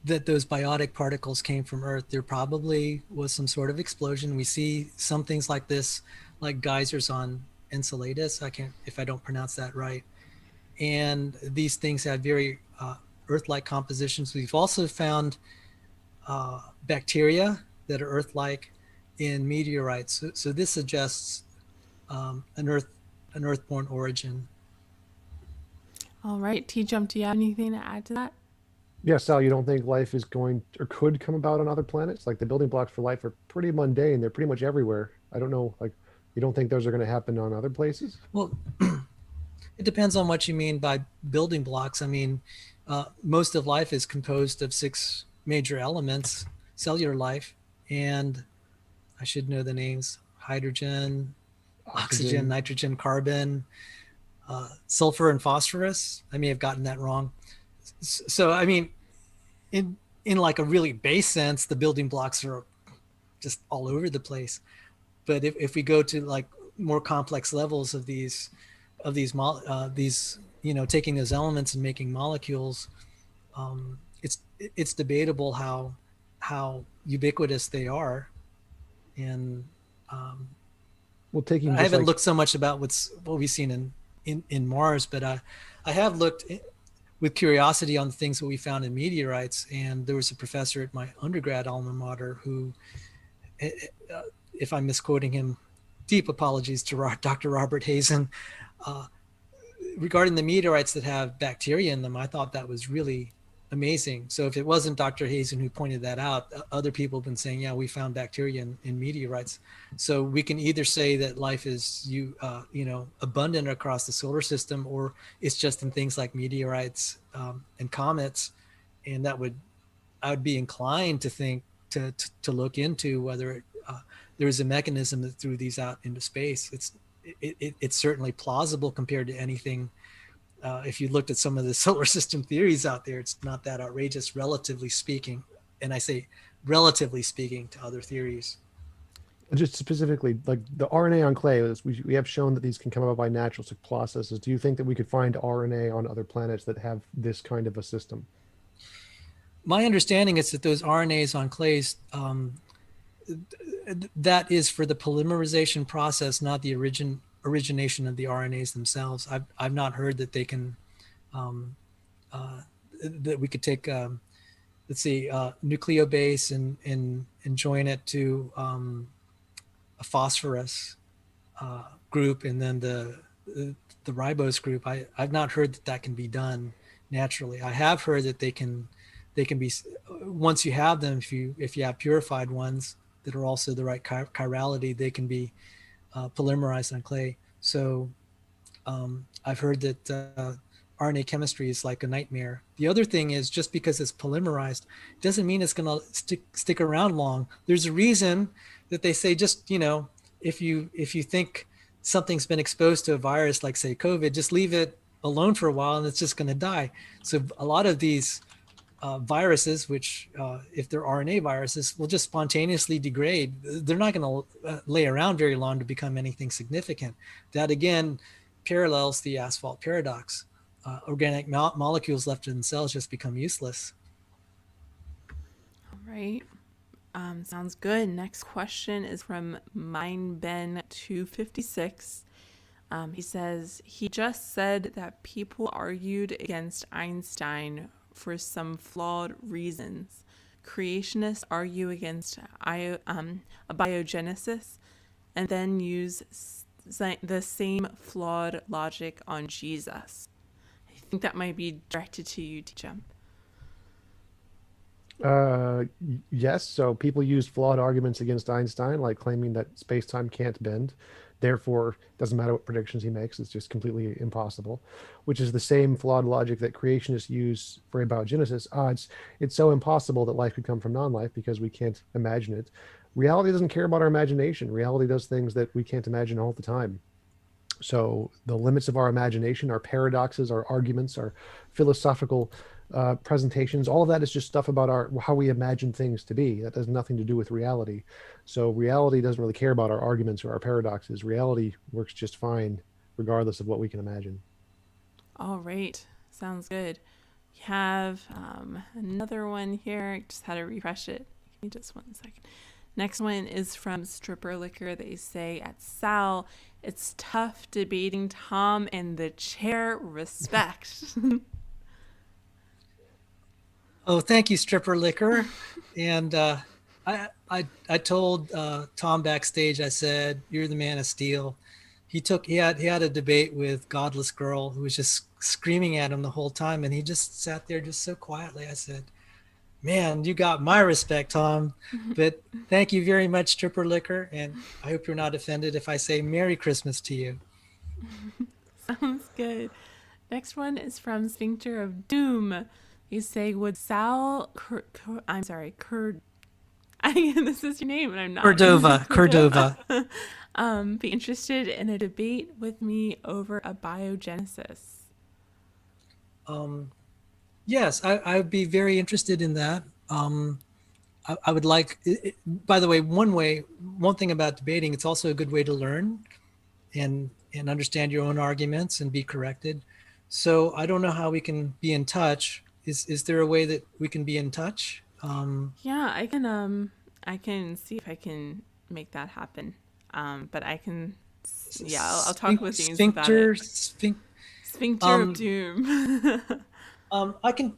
that those biotic particles came from Earth. There probably was some sort of explosion. We see some things like this, like geysers on Enceladus. If I don't pronounce that right. And these things have very Earth-like compositions. We've also found bacteria that are Earth-like in meteorites. So this suggests an Earth-born origin. All right, TJump, do you have anything to add to that? Yeah, Sal, you don't think life is going or could come about on other planets? Like the building blocks for life are pretty mundane. They're pretty much everywhere. I don't know. Like, you don't think those are going to happen on other places? Well, it depends on what you mean by building blocks. I mean, most of life is composed of 6 major elements: cellular life, and I should know the names: hydrogen, oxygen, nitrogen, carbon, sulfur, and phosphorus. I may have gotten that wrong. So, I mean, in like a really base sense, the building blocks are just all over the place. But if we go to like more complex levels of these, taking those elements and making molecules, it's debatable how ubiquitous they are. And Well, taking I haven't looked so much about what we've seen in Mars, but I have looked with curiosity on the things that we found in meteorites. And there was a professor at my undergrad alma mater who, if I'm misquoting him, deep apologies to Dr. Robert Hazen, regarding the meteorites that have bacteria in them. I thought that was really amazing. So if it wasn't Dr. Hazen who pointed that out, other people have been saying, yeah, we found bacteria in meteorites. So we can either say that life is abundant across the solar system, or it's just in things like meteorites and comets. And I would be inclined to think to look into whether there is a mechanism that threw these out into space. It's certainly plausible compared to anything. If you looked at some of the solar system theories out there, it's not that outrageous, relatively speaking. And I say relatively speaking to other theories. Just specifically, like the RNA on clay, we have shown that these can come about by natural processes. Do you think that we could find RNA on other planets that have this kind of a system? My understanding is that those RNAs on clays, that is for the polymerization process, not the origination of the RNAs themselves. I've not heard that they can that we could take nucleobase and join it to a phosphorus group, and then the ribose group. I've not heard that can be done naturally. I have heard that they can be, once you have them, if you have purified ones that are also the right chirality, they can be polymerized on clay. So I've heard that RNA chemistry is like a nightmare. The other thing is, just because it's polymerized doesn't mean it's going to stick around long. There's a reason that they say, just, if you think something's been exposed to a virus like, say, COVID, just leave it alone for a while and it's just going to die. So a lot of these viruses, which if they're RNA viruses, will just spontaneously degrade. They're not going to lay around very long to become anything significant. That again parallels the asphalt paradox. Organic molecules left in cells just become useless. All right. Sounds good. Next question is from MindBen256. He says, he just said that people argued against Einstein for some flawed reasons. Creationists argue against abiogenesis and then use the same flawed logic on Jesus. I think that might be directed to you, TJump. Yes. So people used flawed arguments against Einstein, like claiming that space-time can't bend. Therefore, it doesn't matter what predictions he makes, it's just completely impossible, which is the same flawed logic that creationists use for abiogenesis. It's so impossible that life could come from non-life because we can't imagine it. Reality doesn't care about our imagination. Reality does things that we can't imagine all the time. So the limits of our imagination, our paradoxes, our arguments, our philosophical presentations, all of that is just stuff about how we imagine things to be. That has nothing to do with reality. So reality doesn't really care about our arguments or our paradoxes. Reality works just fine, regardless of what we can imagine. All right. Sounds good. We have another one here. Just had to refresh it. Give me just 1 second. Next one is from Stripper Liquor. They say, at Sal, it's tough debating Tom and the chair. Respect. Oh, thank you, Stripper Liquor. And I told Tom backstage, I said, "You're the man of steel." He had a debate with Godless Girl who was just screaming at him the whole time, and he just sat there just so quietly. I said, "Man, you got my respect, Tom." But thank you very much, Stripper Liquor, and I hope you're not offended if I say Merry Christmas to you. Sounds good. Next one is from Sphincter of Doom. You say, would Sal this is your name and I'm not. Cordova. Be interested in a debate with me over abiogenesis? Yes, I would be very interested in that. I would like, by the way, one thing about debating, it's also a good way to learn and understand your own arguments and be corrected. So I don't know how we can be in touch. Is there a way that we can be in touch? Yeah, I can see if I can make that happen. But I can, I'll talk with James about it. Sphincter of Doom. I can,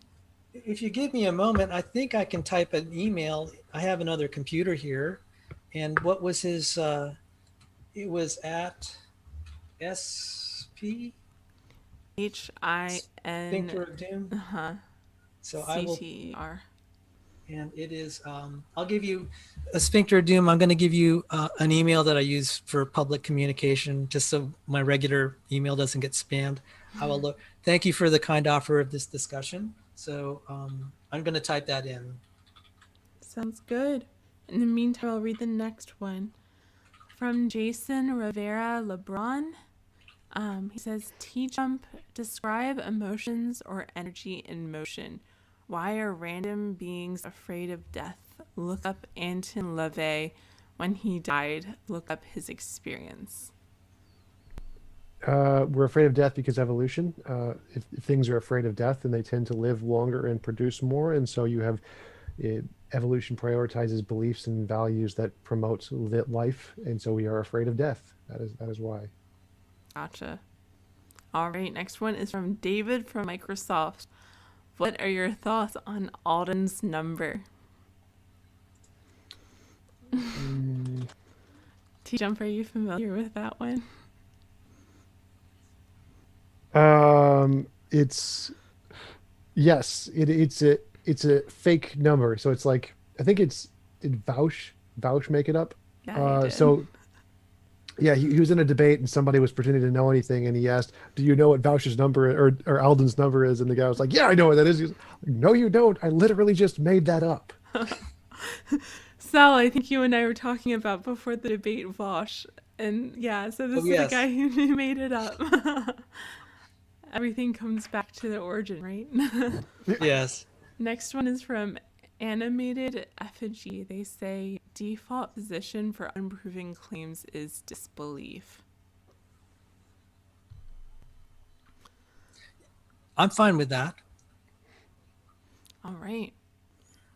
if you give me a moment, I think I can type an email. I have another computer here. And what was his, it was at SP? HIN. Sphincter of Doom. So I will, CTR. and it is, I'll give you a Sphincter of Doom. I'm going to give you an email that I use for public communication, just so my regular email doesn't get spammed. I will look. Thank you for the kind offer of this discussion. So I'm going to type that in. Sounds good. In the meantime, I'll read the next one. From Jason Rivera LeBron. He says, TJump, describe emotions or energy in motion. Why are random beings afraid of death? Look up Anton LaVey. When he died, look up his experience. We're afraid of death because evolution. If things are afraid of death, then they tend to live longer and produce more. And so you have evolution prioritizes beliefs and values that promote life. And so we are afraid of death. That is why. Gotcha. All right, next one is from David from Microsoft. What are your thoughts on Alden's number? TJump, are you familiar with that one? It's a fake number. So it's like, I think did Vaush make it up? Yeah, he did. So yeah, he was in a debate and somebody was pretending to know anything, and he asked, "Do you know what Vaush's number or Alden's number is?" And the guy was like, "Yeah, I know what that is." He was like, "No, you don't. I literally just made that up." Sal, I think you and I were talking about before the debate Vaush. And yeah, so this is the guy who made it up. Everything comes back to the origin, right? Yes. Next one is from Animated Effigy. They say, default position for unproven claims is disbelief. I'm fine with that. All right.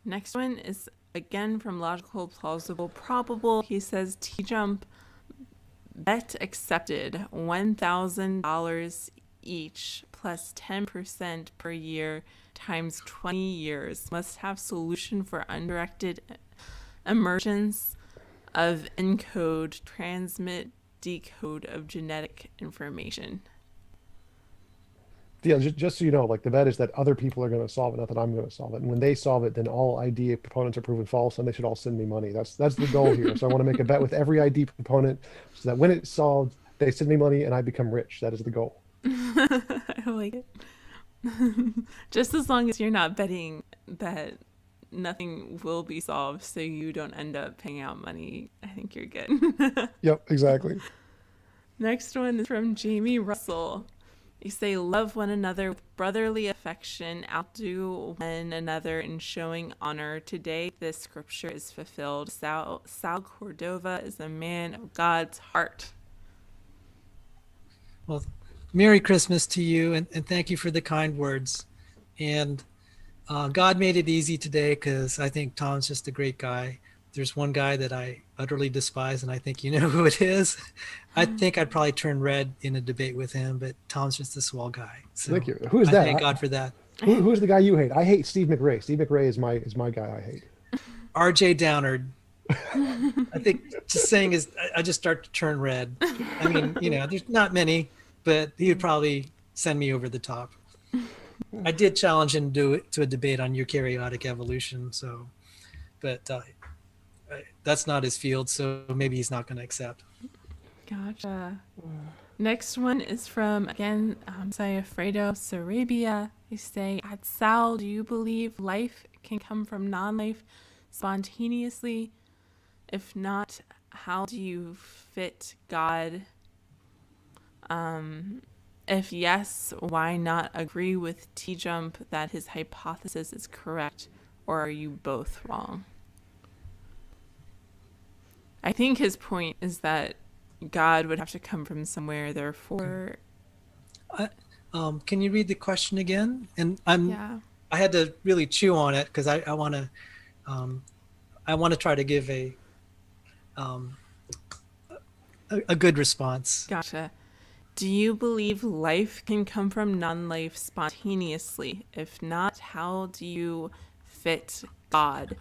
Next one is again from Logical, Plausible, Probable. He says, TJump, bet accepted, $1,000 each plus 10% per year times 20 years. Must have solution for undirected emergence of encode, transmit, decode of genetic information. Yeah, just so you know, like the bet is that other people are going to solve it, not that I'm going to solve it. And when they solve it, then all ID proponents are proven false, and they should all send me money. That's the goal here. So I want to make a bet with every ID proponent, so that when it's solved, they send me money and I become rich. That is the goal. I like it. Just as long as you're not betting that nothing will be solved so you don't end up paying out money, I think you're good. Yep, exactly. Next one is from Jamie Russell. You say, love one another with brotherly affection, outdo one another in showing honor. Today, this scripture is fulfilled. Sal Cordova is a man of God's heart. Well, Merry Christmas to you, and thank you for the kind words. And God made it easy today because I think Tom's just a great guy. There's one guy that I utterly despise, and I think you know who it is. I think I'd probably turn red in a debate with him, but Tom's just a swell guy. So Thank you. Who is I that? thank God for that. Who's the guy you hate? I hate Steve McRae. Steve McRae is my guy I hate. RJ Downard. I think just saying is I just start to turn red. I mean, there's not many, but he would probably send me over the top. I did challenge him to a debate on eukaryotic evolution, but that's not his field, so maybe he's not going to accept. Gotcha. Next one is from, again, Sayafredo Sarabia. They say, at Sal, do you believe life can come from non-life spontaneously? If not, how do you fit God? If yes, why not agree with TJump that his hypothesis is correct, or are you both wrong? I think his point is that God would have to come from somewhere, therefore... Can you read the question again? And Yeah. I had to really chew on it because I want to try to give a good response. Gotcha. Do you believe life can come from non-life spontaneously? If not, how do you fit God?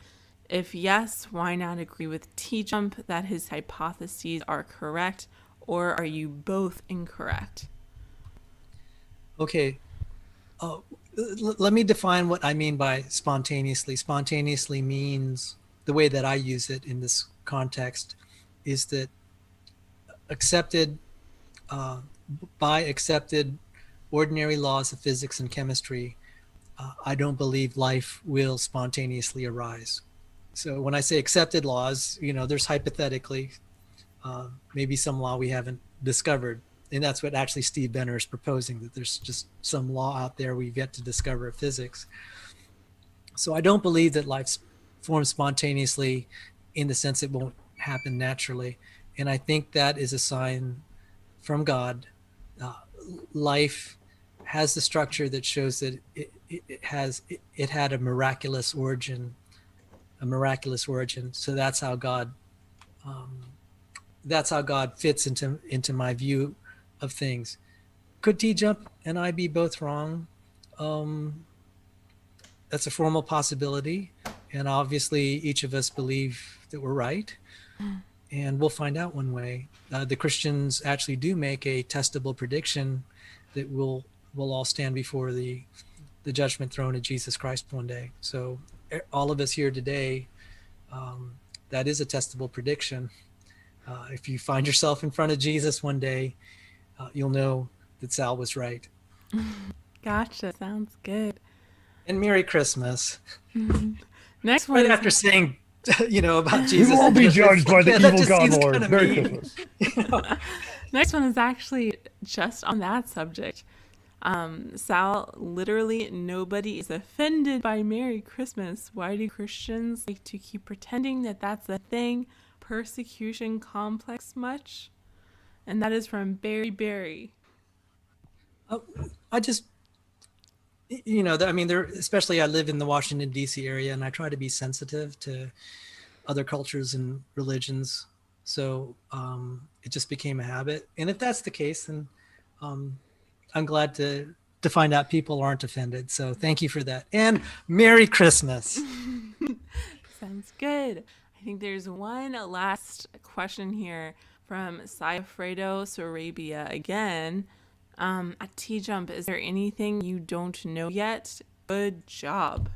If yes, why not agree with TJump that his hypotheses are correct, or are you both incorrect? Okay. Let me define what I mean by spontaneously. Spontaneously means, the way that I use it in this context, is that by accepted ordinary laws of physics and chemistry, I don't believe life will spontaneously arise. So when I say accepted laws, there's hypothetically maybe some law we haven't discovered. And that's what actually Steve Benner is proposing, that there's just some law out there we've yet to discover of physics. So I don't believe that life forms spontaneously in the sense it won't happen naturally. And I think that is a sign from God. Life has the structure that shows that it had a miraculous origin. So that's how God fits into my view of things. Could TJump and I be both wrong? That's a formal possibility, and obviously each of us believe that we're right, and we'll find out one way. The Christians actually do make a testable prediction that we'll all stand before the judgment throne of Jesus Christ one day. So all of us here today, that is a testable prediction. If you find yourself in front of Jesus one day, you'll know that Sal was right. Gotcha. Sounds good. And Merry Christmas. Next one Right is after saying, about Jesus. We won't be judged by the that evil just God seems Lord. kinda Merry mean. Christmas. Next one is actually just on that subject. Sal, literally nobody is offended by Merry Christmas. Why do Christians like to keep pretending that that's a thing? Persecution complex much? And that is from Barry. I just, especially I live in the Washington, D.C. area, and I try to be sensitive to other cultures and religions. So it just became a habit. And if that's the case, then I'm glad to find out people aren't offended. So thank you for that. And Merry Christmas. Sounds good. I think there's one last question here from Sayafredo Sarabia again. At TJump, is there anything you don't know yet? Good job.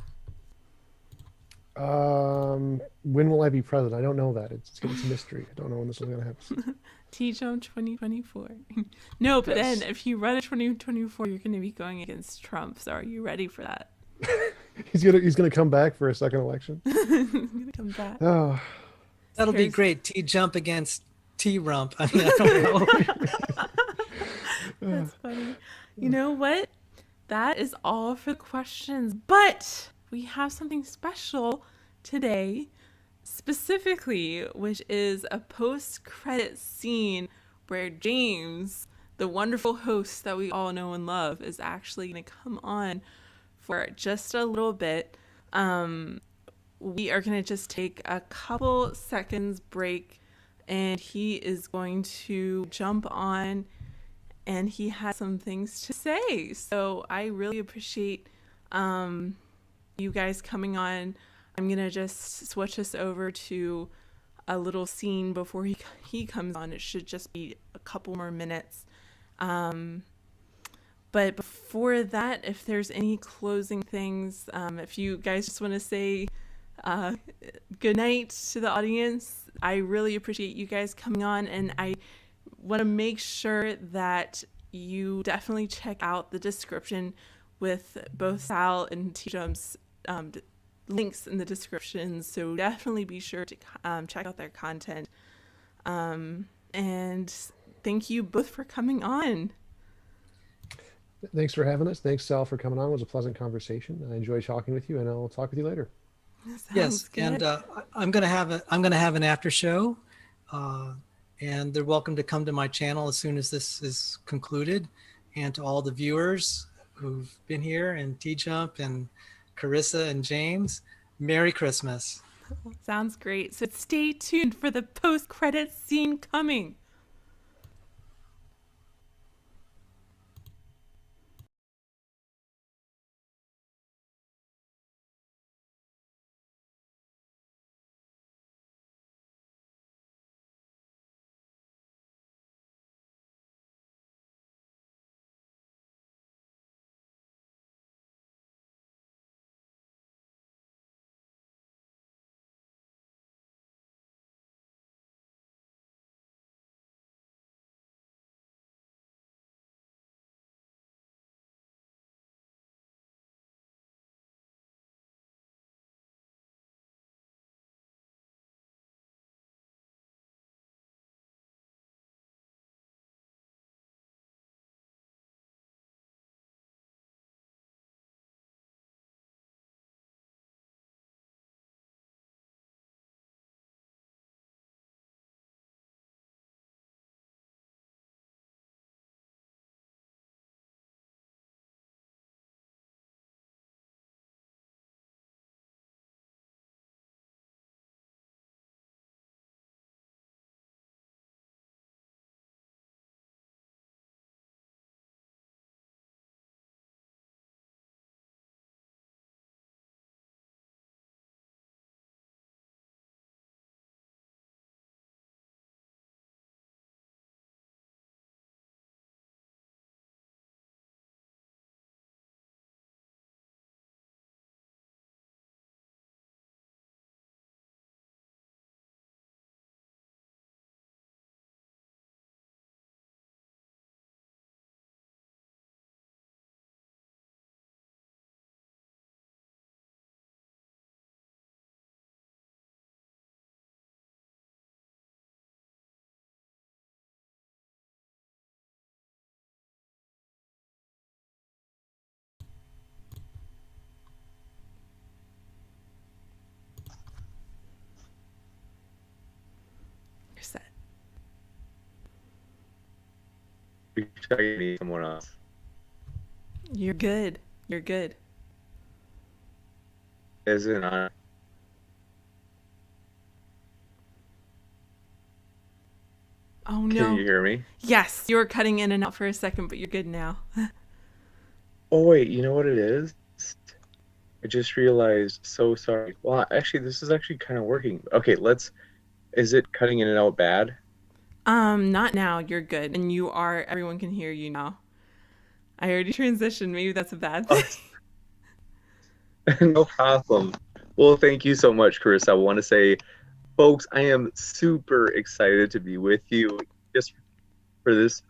When will I be president? I don't know that. It's a mystery. I don't know when this is going to happen. TJump 2024. No, but Yes. then if you run a 2024, you're going to be going against Trump. So are you ready for that? He's gonna come back for a second election. He's going to come back. Oh, That'll be Here's- great. TJump against T-Rump. I mean, I don't know. That's funny. You know what? That is all for the questions, but we have something special today, specifically, which is a post-credit scene where James, the wonderful host that we all know and love, is actually going to come on for just a little bit. We are going to just take a couple seconds break, and he is going to jump on, and he has some things to say. So I really appreciate you guys coming on. I'm going to just switch us over to a little scene before he comes on. It should just be a couple more minutes. But before that, if there's any closing things, if you guys just want to say good night to the audience, I really appreciate you guys coming on, and I want to make sure that you definitely check out the description with both Sal and TJump's links in the description. So definitely be sure to check out their content. And thank you both for coming on. thanks for having us. Thanks, Sal, for coming on. It was a pleasant conversation. I enjoyed talking with you, and I'll talk with you later. Sounds Yes, good. and I'm gonna have an after show, and they're welcome to come to my channel as soon as this is concluded. And to all the viewers who've been here, and TJump and Carissa and James, Merry Christmas. Sounds great. So stay tuned for the post-credit scene coming. You're set. I need someone else. You're good. You're good. Isn't on. Oh Can no. you hear me? Yes, you were cutting in and out for a second, but you're good now. Oh wait, you know what it is? I just realized. So sorry. Well, actually, this is actually kind of working. Okay, let's. Is it cutting in and out bad? Not now. You're good, and everyone can hear you now. I already transitioned. Maybe that's a bad thing. No problem. Well, thank you so much, Carissa. I want to say, folks, I am super excited to be with you just for this.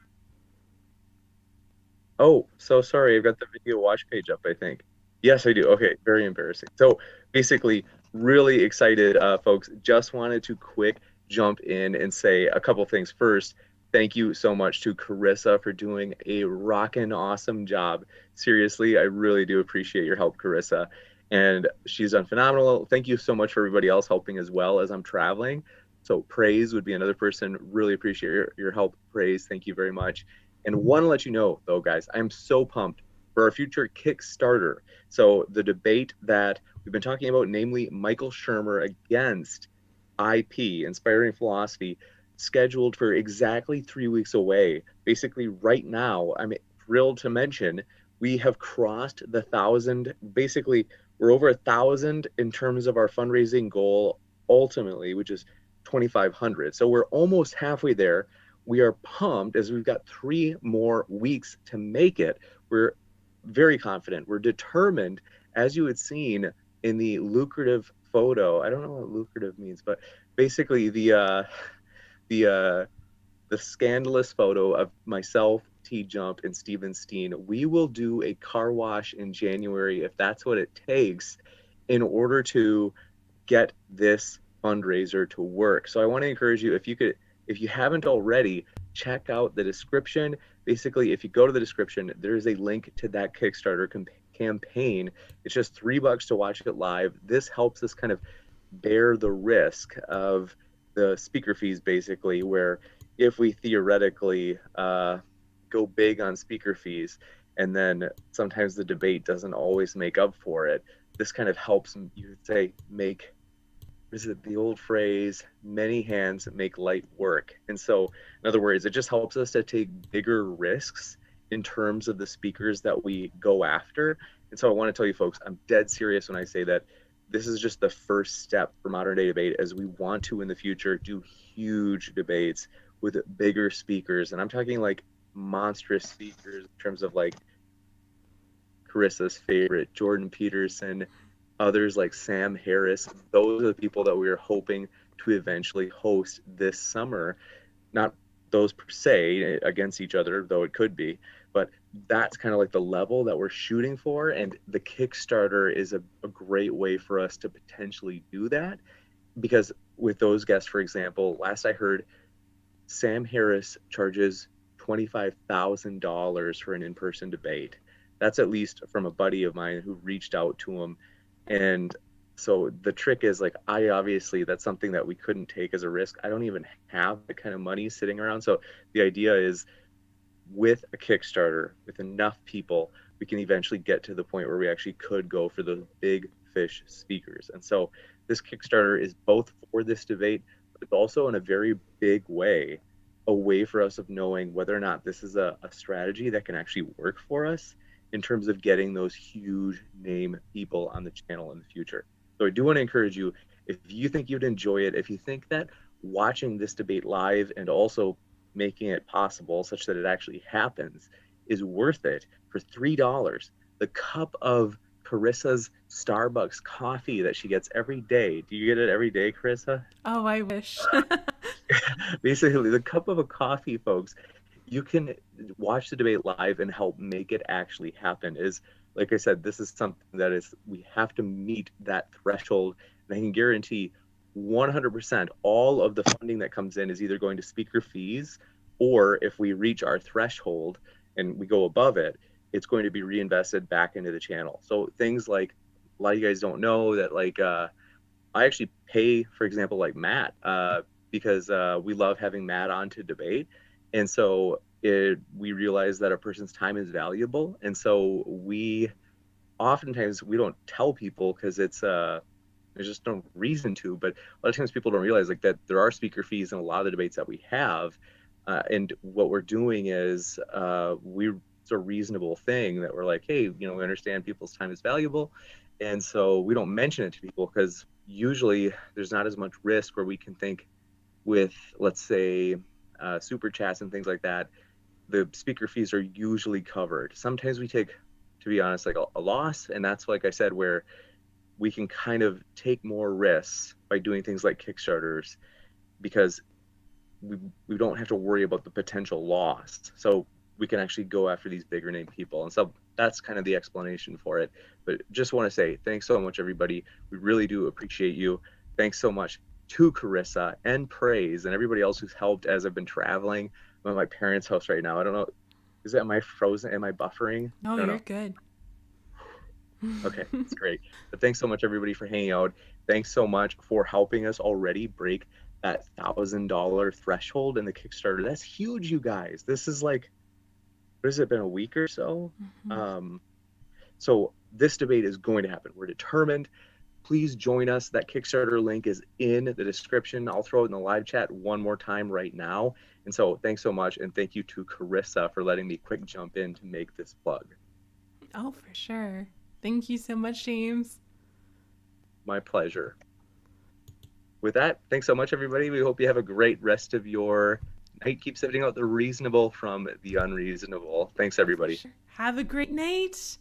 Oh, so sorry. I've got the video watch page up, I think. Yes, I do. Okay, very embarrassing. So basically, really excited, folks. Just wanted to quick jump in and say a couple things. First, thank you so much to Carissa for doing a rockin' awesome job. Seriously, I really do appreciate your help, Carissa. And she's done phenomenal. Thank you so much for everybody else helping as well as I'm traveling. So Praise would be another person. Really appreciate your help, Praise. Thank you very much. And want to let you know, though, guys, I'm so pumped for our future Kickstarter. So the debate that we've been talking about, namely Michael Shermer against IP, Inspiring Philosophy, scheduled for exactly 3 weeks away. Basically, right now, I'm thrilled to mention we have crossed the 1,000. Basically, we're over 1,000 in terms of our fundraising goal ultimately, which is 2,500. So we're almost halfway there. We are pumped as we've got 3 more weeks to make it. We're very confident. We're determined, as you had seen in the lucrative photo. I don't know what lucrative means, but basically the scandalous photo of myself, TJump, and Steven Steen. We will do a car wash in January if that's what it takes in order to get this fundraiser to work. So I want to encourage you, if you haven't already, check out the description. Basically, if you go to the description, there is a link to that Kickstarter campaign. It's just $3 to watch it live. This helps us kind of bear the risk of the speaker fees, basically, where if we theoretically go big on speaker fees and then sometimes the debate doesn't always make up for it, this kind of helps, you would say, make, is it the old phrase, many hands make light work. And so, in other words, it just helps us to take bigger risks in terms of the speakers that we go after. And so I want to tell you folks, I'm dead serious when I say that this is just the first step for modern day debate, as we want to in the future do huge debates with bigger speakers. And I'm talking like monstrous speakers in terms of like Carissa's favorite, Jordan Peterson, others like Sam Harris. Those are the people that we are hoping to eventually host this summer. Not those per se against each other, though it could be, but that's kind of like the level that we're shooting for. And the Kickstarter is a great way for us to potentially do that, because with those guests, for example, last I heard, Sam Harris charges $25,000 for an in-person debate. That's at least from a buddy of mine who reached out to him. And so the trick is, like, obviously that's something that we couldn't take as a risk. I don't even have the kind of money sitting around. So the idea is, with a Kickstarter, with enough people, we can eventually get to the point where we actually could go for those big fish speakers. And so this Kickstarter is both for this debate, but it's also in a very big way a way for us of knowing whether or not this is a strategy that can actually work for us in terms of getting those huge name people on the channel in the future. So I do want to encourage you, if you think you'd enjoy it, if you think that watching this debate live and also making it possible such that it actually happens is worth it, for $3, the cup of Carissa's Starbucks coffee that she gets every day. Do you get it every day, Carissa? Oh, I wish. Basically, the cup of a coffee, folks, you can watch the debate live and help make it actually happen. Is, like I said, this is something that is, we have to meet that threshold. And I can guarantee 100% all of the funding that comes in is either going to speaker fees, or if we reach our threshold and we go above it, it's going to be reinvested back into the channel. So things like, a lot of you guys don't know that, like, I actually pay, for example, like Matt, because we love having Matt on to debate. And so we realize that a person's time is valuable. And so oftentimes we don't tell people because it's, there's just no reason to, but a lot of times people don't realize, like, that there are speaker fees in a lot of the debates that we have. And what we're doing is it's a reasonable thing that we're like, hey, we understand people's time is valuable. And so we don't mention it to people because usually there's not as much risk where we can think with, let's say, super chats and things like that. the speaker fees are usually covered. Sometimes we take, to be honest, like a loss, and that's, like I said, where we can kind of take more risks by doing things like Kickstarters, because we don't have to worry about the potential loss. So we can actually go after these bigger name people. And so that's kind of the explanation for it. But just want to say thanks so much, everybody. We really do appreciate you. Thanks so much to Carissa and Praise and everybody else who's helped as I've been traveling. I'm at my parents' house right now. I don't know. Am I frozen? Am I buffering? No, you're good. Okay, that's great. But thanks so much, everybody, for hanging out. Thanks so much for helping us already break that $1,000 threshold in the Kickstarter. That's huge, you guys. This is like, what has it been, a week or so? So this debate is going to happen. We're determined. Please join us. That Kickstarter link is in the description. I'll throw it in the live chat one more time right now. And so thanks so much. And thank you to Carissa for letting me quick jump in to make this plug. Oh, for sure. Thank you so much, James. My pleasure. With that, thanks so much, everybody. We hope you have a great rest of your night. Keep sifting out the reasonable from the unreasonable. Thanks, everybody. Have a great night.